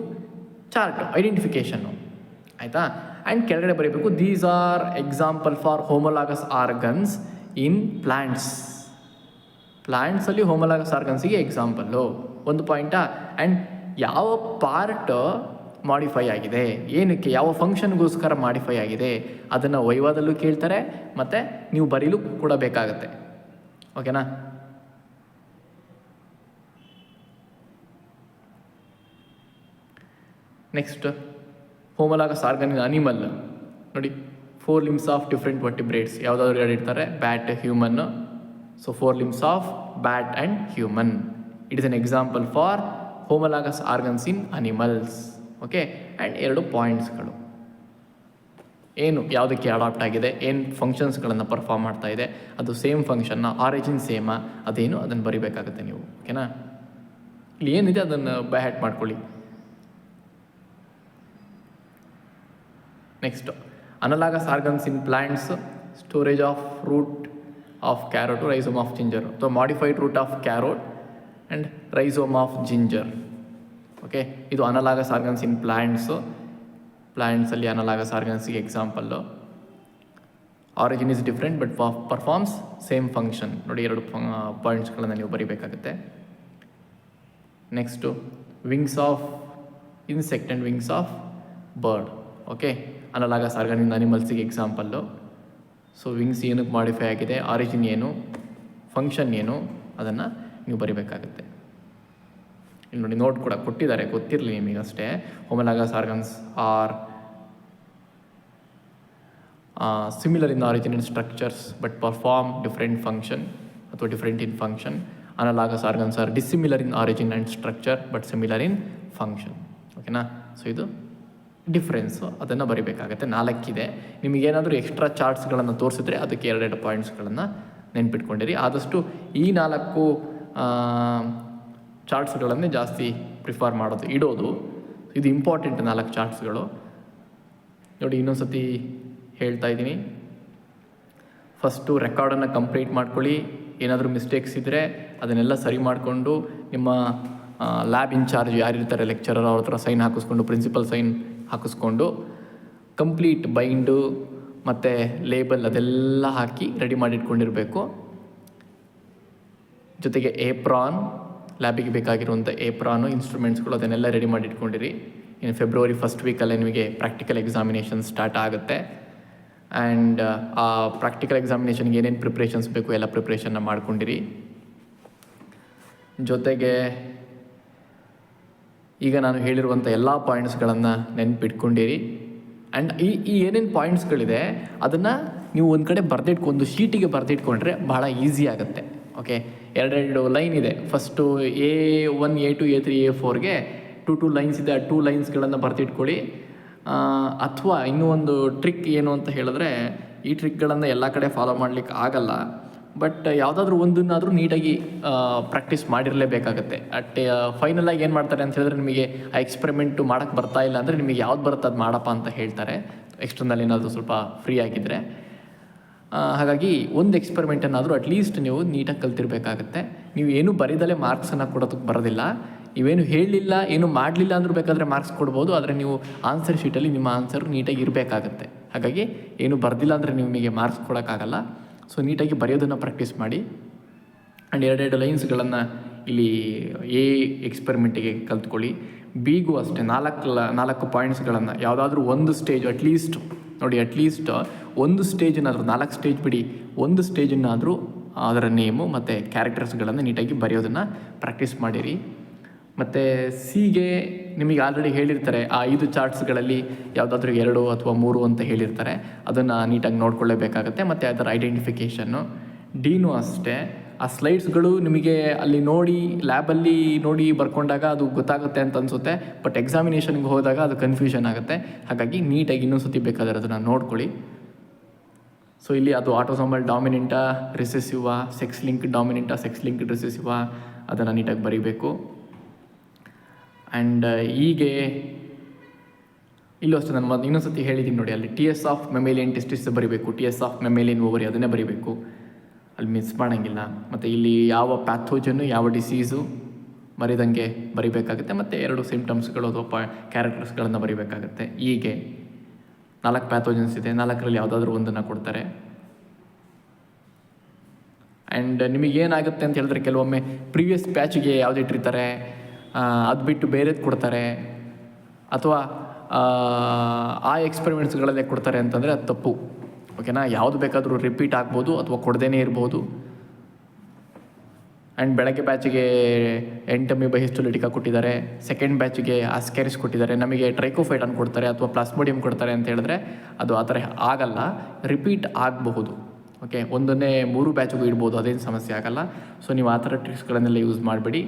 A: ಚಾರ್ಟ್ ಐಡೆಂಟಿಫಿಕೇಷನ್ನು, ಆಯಿತಾ? ಆ್ಯಂಡ್ ಕೆಳಗಡೆ ಬರೀಬೇಕು, these are example for homologous organs in plants. ಪ್ಲ್ಯಾಂಟ್ಸಲ್ಲಿ ಹೋಮೋಲಾಗಸ್ ಆರ್ಗನ್ಸಿಗೆ ಎಕ್ಸಾಂಪಲ್ಲು, ಒಂದು ಪಾಯಿಂಟಾ. ಆ್ಯಂಡ್ ಯಾವ ಪಾರ್ಟ್ ಮಾಡಿಫೈ ಆಗಿದೆ, ಏನಕ್ಕೆ, ಯಾವ ಫಂಕ್ಷನ್ಗೋಸ್ಕರ ಮಾಡಿಫೈ ಆಗಿದೆ, ಅದನ್ನು ವೈವಾದಲ್ಲೂ ಕೇಳ್ತಾರೆ ಮತ್ತು ನೀವು ಬರೀಲೂ ಕೂಡ ಬೇಕಾಗತ್ತೆ. ಓಕೆನಾ? ನೆಕ್ಸ್ಟ್ ಹೋಮೋಲಾಗಸ್ ಆರ್ಗನ್ ಇನ್ ಅನಿಮಲ್. ನೋಡಿ, 4 limbs ಆಫ್ ಡಿಫ್ರೆಂಟ್ ವರ್ಟಿಬ್ರೇಟ್ಸ್, ಯಾವುದಾದ್ರು ಹೇಳಿರ್ತಾರೆ, bat, human. So 4 limbs of bat and human. It is an example for homologous organs in animals. Okay? And 2 ಪಾಯಿಂಟ್ಸ್ಗಳು, ಏನು ಯಾವುದಕ್ಕೆ ಅಡಾಪ್ಟ್ ಆಗಿದೆ, ಏನು ಫಂಕ್ಷನ್ಸ್ಗಳನ್ನು ಪರ್ಫಾರ್ಮ್ ಮಾಡ್ತಾ ಇದೆ, ಅದು ಸೇಮ್ ಫಂಕ್ಷನ್ನ, ಆರಿಜಿನ್ ಸೇಮಾ, ಅದೇನು ಅದನ್ನು ಬರಿಬೇಕಾಗುತ್ತೆ ನೀವು. ಓಕೆನಾ? ಇಲ್ಲಿ ಏನಿದೆ ಅದನ್ನು ಬೈ ಹ್ಯಾಟ್ ಮಾಡ್ಕೊಳ್ಳಿ. Next analogous organs in plants, storage of root of carrot, rhizome of ginger. So modified root of carrot and rhizome of ginger. Okay, ಇದು ಅನಲಾಗಸ್ ಆರ್ಗನ್ಸ್ ಇನ್ ಪ್ಲಾಂಟ್ಸಲ್ಲಿ ಅನಲಾಗಸ್ ಆರ್ಗನ್ಸಿಗೆ ಎಕ್ಸಾಂಪಲ್ಲು. Origin is different but performs same function. ನೋಡಿ, 2 ಪಾಯಿಂಟ್ಸ್ಗಳನ್ನು ನೀವು ಬರೀಬೇಕಾಗುತ್ತೆ. Next wings of insect and wings of bird. Okay, analogous organ in ಅನಿಮಲ್ಸಿಗೆ ಎಕ್ಸಾಂಪಲ್ಲು. ಸೊ ವಿಂಗ್ಸ್ ಏನಕ್ಕೆ ಮಾಡಿಫೈ ಆಗಿದೆ, ಆರಿಜಿನ್ ಏನು, ಫಂಕ್ಷನ್ ಏನು, ಅದನ್ನು ನೀವು ಬರಿಬೇಕಾಗುತ್ತೆ. ಇಲ್ಲಿ ನೋಡಿ, ನೋಟ್ ಕೂಡ ಕೊಟ್ಟಿದ್ದಾರೆ, ಗೊತ್ತಿರಲಿ ನಿಮಗಷ್ಟೇ. Homologous organs are similar in origin and structures but perform different function ಅಥವಾ different in function. Analogous organs are dissimilar in origin and structure but similar in function. ಓಕೆನಾ? ಸೊ ಇದು ಡಿಫ್ರೆನ್ಸು, ಅದನ್ನು ಬರಿಬೇಕಾಗತ್ತೆ. 4 ಇದೆ. ನಿಮಗೇನಾದರೂ ಎಕ್ಸ್ಟ್ರಾ ಚಾರ್ಟ್ಸ್ಗಳನ್ನು ತೋರಿಸಿದ್ರೆ ಅದಕ್ಕೆ 2 ಪಾಯಿಂಟ್ಸ್ಗಳನ್ನು ನೆನ್ಪಿಟ್ಕೊಂಡಿರಿ. ಆದಷ್ಟು ಈ 4 ಚಾರ್ಟ್ಸ್ಗಳನ್ನೇ ಜಾಸ್ತಿ ಪ್ರಿಫರ್ ಇಡೋದು. ಇದು ಇಂಪಾರ್ಟೆಂಟ್ 4 ಚಾರ್ಟ್ಸ್ಗಳು. ನೋಡಿ, ಇನ್ನೊಂದು ಸತಿ ಹೇಳ್ತಾ ಇದ್ದೀನಿ, ಫಸ್ಟು ರೆಕಾರ್ಡನ್ನು ಕಂಪ್ಲೀಟ್ ಮಾಡ್ಕೊಳ್ಳಿ. ಏನಾದರೂ ಮಿಸ್ಟೇಕ್ಸ್ ಇದ್ದರೆ ಅದನ್ನೆಲ್ಲ ಸರಿ ಮಾಡಿಕೊಂಡು ನಿಮ್ಮ ಲ್ಯಾಬ್ ಇನ್ಚಾರ್ಜ್ ಯಾರಿರ್ತಾರೆ ಲೆಕ್ಚರರ್ ಅವ್ರ ಹತ್ರ ಸೈನ್ ಹಾಕಿಸ್ಕೊಂಡು ಪ್ರಿನ್ಸಿಪಲ್ ಸೈನ್ ಹಾಕಿಸ್ಕೊಂಡು ಕಂಪ್ಲೀಟ್ ಬೈಂಡು ಮತ್ತು ಲೇಬಲ್ ಅದೆಲ್ಲ ಹಾಕಿ ರೆಡಿ ಮಾಡಿಟ್ಕೊಂಡಿರಬೇಕು. ಜೊತೆಗೆ ಏಪ್ರಾನ್, ಲ್ಯಾಬಿಗೆ ಬೇಕಾಗಿರುವಂಥ ಏಪ್ರಾನು, ಇನ್ಸ್ಟ್ರೂಮೆಂಟ್ಸ್ಗಳು ಅದನ್ನೆಲ್ಲ ರೆಡಿ ಮಾಡಿಟ್ಕೊಂಡಿರಿ. ಇನ್ನು ಫೆಬ್ರವರಿ ಫಸ್ಟ್ ವೀಕಲ್ಲೇ ನಿಮಗೆ ಪ್ರಾಕ್ಟಿಕಲ್ ಎಕ್ಸಾಮಿನೇಷನ್ ಸ್ಟಾರ್ಟ್ ಆಗುತ್ತೆ. ಆ್ಯಂಡ್ ಆ ಪ್ರಾಕ್ಟಿಕಲ್ ಎಕ್ಸಾಮಿನೇಷನ್ಗೆ ಏನೇನು ಪ್ರಿಪ್ರೇಷನ್ಸ್ ಬೇಕು ಎಲ್ಲ ಪ್ರಿಪ್ರೇಷನ್ನ ಮಾಡ್ಕೊಂಡಿರಿ. ಜೊತೆಗೆ ಈಗ ನಾನು ಹೇಳಿರುವಂಥ ಎಲ್ಲ ಪಾಯಿಂಟ್ಸ್ಗಳನ್ನು ನೆನಪಿಟ್ಕೊಂಡಿರಿ. ಆ್ಯಂಡ್ ಈ ಏನೇನು ಪಾಯಿಂಟ್ಸ್ಗಳಿದೆ ಅದನ್ನು ನೀವು ಒಂದು ಕಡೆ ಬರೆದಿಟ್ಕೊಂಡು ಶೀಟಿಗೆ ಬರೆದಿಟ್ಕೊಂಡ್ರೆ ಭಾಳ ಈಸಿ ಆಗುತ್ತೆ. ಓಕೆ, ಎರಡೆರಡು ಲೈನ್ ಇದೆ. First A1, A2, A3, A4ಗೆ 2 lines ಇದೆ. ಆ 2 ಲೈನ್ಸ್ಗಳನ್ನು ಬರೆದಿಟ್ಕೊಳ್ಳಿ. ಅಥವಾ ಇನ್ನೂ ಒಂದು ಟ್ರಿಕ್ ಏನು ಅಂತ ಹೇಳಿದ್ರೆ, ಈ ಟ್ರಿಕ್ಗಳನ್ನು ಎಲ್ಲ ಕಡೆ ಫಾಲೋ ಮಾಡಲಿಕ್ಕೆ ಆಗಲ್ಲ, ಬಟ್ ಯಾವುದಾದ್ರೂ ಒಂದನ್ನಾದರೂ ನೀಟಾಗಿ ಪ್ರಾಕ್ಟೀಸ್ ಮಾಡಿರಲೇಬೇಕಾಗತ್ತೆ. ಫೈನಲಾಗಿ ಏನು ಮಾಡ್ತಾರೆ ಅಂತ ಹೇಳಿದ್ರೆ, ನಿಮಗೆ ಆ ಎಕ್ಸ್ಪೆರಿಮೆಂಟು ಮಾಡೋಕ್ಕೆ ಬರ್ತಾ ಇಲ್ಲ ಅಂದರೆ ನಿಮಗೆ ಯಾವ್ದು ಬರುತ್ತೆ ಅದು ಮಾಡಪ್ಪ ಅಂತ ಹೇಳ್ತಾರೆ, ಎಕ್ಸ್ಟರ್ನಲ್ ಏನಾದರೂ ಸ್ವಲ್ಪ ಫ್ರೀ ಆಗಿದ್ದರೆ. ಹಾಗಾಗಿ ಒಂದು ಎಕ್ಸ್ಪೆರಿಮೆಂಟನ್ನಾದರೂ ಅಟ್ಲೀಸ್ಟ್ ನೀವು ನೀಟಾಗಿ ಕಲ್ತಿರ್ಬೇಕಾಗತ್ತೆ. ನೀವು ಏನು ಬರೀದಲ್ಲೇ ಮಾರ್ಕ್ಸನ್ನು ಕೊಡೋದಕ್ಕೆ ಬರೋದಿಲ್ಲ. ನೀವೇನು ಹೇಳಲಿಲ್ಲ, ಏನು ಮಾಡಲಿಲ್ಲ ಅಂದರೂ ಬೇಕಾದರೆ ಮಾರ್ಕ್ಸ್ ಕೊಡ್ಬೋದು, ಆದರೆ ನೀವು ಆನ್ಸರ್ ಶೀಟಲ್ಲಿ ನಿಮ್ಮ ಆನ್ಸರ್ ನೀಟಾಗಿ ಇರಬೇಕಾಗತ್ತೆ. ಹಾಗಾಗಿ ಏನು ಬರೆದಿಲ್ಲ ಅಂದರೆ ನಿಮಗೆ ಮಾರ್ಕ್ಸ್ ಕೊಡೋಕ್ಕಾಗಲ್ಲ. ಸೊ ನೀಟಾಗಿ ಬರೆಯೋದನ್ನು ಪ್ರಾಕ್ಟೀಸ್ ಮಾಡಿ. ಆ್ಯಂಡ್ ಎರಡೆರಡು ಲೈನ್ಸ್ಗಳನ್ನು ಇಲ್ಲಿ ಎಕ್ಸ್ಪೆರಿಮೆಂಟಿಗೆ ಕಲ್ತ್ಕೊಳ್ಳಿ. ಬಿಗೂ ಅಷ್ಟೇ 4 ಪಾಯಿಂಟ್ಸ್ಗಳನ್ನು ಯಾವುದಾದ್ರೂ ಒಂದು ಸ್ಟೇಜ್ ಅಟ್ಲೀಸ್ಟ್ ನೋಡಿ, ಅಟ್ಲೀಸ್ಟ್ ಒಂದು ಸ್ಟೇಜನ್ನಾದರೂ, 4 ಸ್ಟೇಜ್ ಬಿಡಿ, ಒಂದು ಸ್ಟೇಜನ್ನಾದರೂ ಅದರ ನೇಮು ಮತ್ತು ಕ್ಯಾರೆಕ್ಟರ್ಸ್ಗಳನ್ನು ನೀಟಾಗಿ ಬರೆಯೋದನ್ನು ಪ್ರಾಕ್ಟೀಸ್ ಮಾಡಿರಿ. ಮತ್ತು ಸಿಗೆ ನಿಮಗೆ ಆಲ್ರೆಡಿ ಹೇಳಿರ್ತಾರೆ, ಆ 5 ಚಾರ್ಟ್ಸ್ಗಳಲ್ಲಿ ಯಾವುದಾದ್ರೂ 2 ಅಥವಾ 3 ಅಂತ ಹೇಳಿರ್ತಾರೆ, ಅದನ್ನು ನೀಟಾಗಿ ನೋಡ್ಕೊಳ್ಳೇಬೇಕಾಗತ್ತೆ. ಮತ್ತು ಅದರ ಐಡೆಂಟಿಫಿಕೇಷನ್ನು. ಡಿನೂ ಅಷ್ಟೇ, ಆ ಸ್ಲೈಡ್ಸ್ಗಳು ನಿಮಗೆ ಅಲ್ಲಿ ನೋಡಿ ಲ್ಯಾಬಲ್ಲಿ ನೋಡಿ ಬರ್ಕೊಂಡಾಗ ಅದು ಗೊತ್ತಾಗುತ್ತೆ ಅಂತ ಅನಿಸುತ್ತೆ, ಬಟ್ ಎಕ್ಸಾಮಿನೇಷನ್ಗೆ ಹೋದಾಗ ಅದು ಕನ್ಫ್ಯೂಷನ್ ಆಗುತ್ತೆ. ಹಾಗಾಗಿ ನೀಟಾಗಿ ಇನ್ನೊಂದು ಸತಿ ಬೇಕಾದರೆ ಅದನ್ನು ನೋಡ್ಕೊಳ್ಳಿ. ಸೊ ಇಲ್ಲಿ ಅದು ಆಟೋಸೋಮಲ್ ಡಾಮಿನೆಂಟಾ, ರಿಸೆಸಿವಾ, ಸೆಕ್ಸ್ ಲಿಂಕ್ ಡಾಮಿನೆಂಟಾ, ಸೆಕ್ಸ್ ಲಿಂಕ್ ರಿಸೆಸಿವಾ, ಅದನ್ನು ನೀಟಾಗಿ ಬರೀಬೇಕು. ಆ್ಯಂಡ್ ಹೀಗೆ ಇಲ್ಲೂ ಅಷ್ಟೇ, ನಾನು ಇನ್ನೊಂದು ಸತಿ ಹೇಳಿದ್ದೀನಿ ನೋಡಿ, ಅಲ್ಲಿ TS ಆಫ್ ಮೆಮೇಲಿಯನ್ ಟೆಸ್ಟಿಸ್ ಬರೀಬೇಕು, TS ಆಫ್ ಮೆಮೇಲಿಯನ್ ಓವರಿ ಅದನ್ನೇ ಬರೀಬೇಕು, ಅಲ್ಲಿ ಮಿಸ್ ಮಾಡೋಂಗಿಲ್ಲ. ಮತ್ತು ಇಲ್ಲಿ ಯಾವ ಪ್ಯಾಥೋಜನ್ನು, ಯಾವ ಡಿಸೀಸು ಮರಿದಂಗೆ ಬರೀಬೇಕಾಗುತ್ತೆ. ಮತ್ತು 2 ಸಿಂಪ್ಟಮ್ಸ್ಗಳು ಅಥವಾ ಕ್ಯಾರೆಕ್ಟರ್ಸ್ಗಳನ್ನು ಬರೀಬೇಕಾಗುತ್ತೆ. ಹೀಗೆ 4 ಪ್ಯಾಥೋಜನ್ಸ್ ಇದೆ, 4ರಲ್ಲಿ ಯಾವುದಾದ್ರೂ ಒಂದನ್ನು ಕೊಡ್ತಾರೆ. ಆ್ಯಂಡ್ ನಿಮಗೇನಾಗುತ್ತೆ ಅಂತ ಹೇಳಿದ್ರೆ, ಕೆಲವೊಮ್ಮೆ ಪ್ರೀವಿಯಸ್ ಬ್ಯಾಚಿಗೆ ಯಾವ್ದು ಇಟ್ಟಿರ್ತಾರೆ ಅದು ಬಿಟ್ಟು ಬೇರೆದು ಕೊಡ್ತಾರೆ, ಅಥವಾ ಆ ಎಕ್ಸ್ಪೆರಿಮೆಂಟ್ಸ್ಗಳಲ್ಲೇ ಕೊಡ್ತಾರೆ ಅಂತಂದರೆ ಅದು ತಪ್ಪು. ಓಕೆನಾ, ಯಾವುದು ಬೇಕಾದರೂ ರಿಪೀಟ್ ಆಗ್ಬೋದು ಅಥವಾ ಕೊಡದೇನೇ ಇರ್ಬೋದು. ಆ್ಯಂಡ್ ಬೆಳಗ್ಗೆ ಬ್ಯಾಚಿಗೆ ಎಂಟಮೀಬಾ ಹಿಸ್ಟೋಲಿಟಿಕಾ ಕೊಟ್ಟಿದ್ದಾರೆ, ಸೆಕೆಂಡ್ ಬ್ಯಾಚಿಗೆ ಆಸ್ಕ್ಯಾರಿಸ್ ಕೊಟ್ಟಿದ್ದಾರೆ, ನಮಗೆ ಟ್ರೈಕೋಫೈಟನ್ ಕೊಡ್ತಾರೆ ಅಥವಾ ಪ್ಲಾಸ್ಮೋಡಿಯಂ ಕೊಡ್ತಾರೆ ಅಂತ ಹೇಳಿದ್ರೆ ಅದು ಆ ಥರ ಆಗಲ್ಲ, ರಿಪೀಟ್ ಆಗಬಹುದು. ಓಕೆ, ಒಂದನ್ನೇ 3 ಬ್ಯಾಚಿಗೂ ಇಡ್ಬೋದು, ಅದೇನು ಸಮಸ್ಯೆ ಆಗಲ್ಲ. ಸೊ ನೀವು ಆ ಥರ ಟ್ರಿಕ್ಸ್ಗಳನ್ನೆಲ್ಲ ಯೂಸ್ ಮಾಡಬೇಡಿ.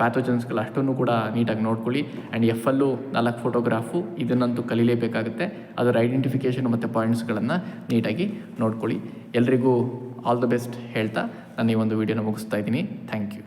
A: ಪ್ಯಾಥೋಜನ್ಸ್ಗಳು ಅಷ್ಟನ್ನು ಕೂಡ ನೀಟಾಗಿ ನೋಡ್ಕೊಳ್ಳಿ. ಆ್ಯಂಡ್ F-ಅಲ್ಲೂ 4 ಫೋಟೋಗ್ರಾಫು, ಇದನ್ನಂತೂ ಕಲೀಲೇಬೇಕಾಗುತ್ತೆ. ಅದರ ಐಡೆಂಟಿಫಿಕೇಷನ್ ಮತ್ತು ಪಾಯಿಂಟ್ಸ್ಗಳನ್ನು ನೀಟಾಗಿ ನೋಡ್ಕೊಳ್ಳಿ. ಎಲ್ರಿಗೂ ಆಲ್ ದ ಬೆಸ್ಟ್ ಹೇಳ್ತಾ ನಾನು ಈ ಒಂದು ವೀಡಿಯೋನ ಮುಗಿಸ್ತಾ ಇದ್ದೀನಿ. Thank you.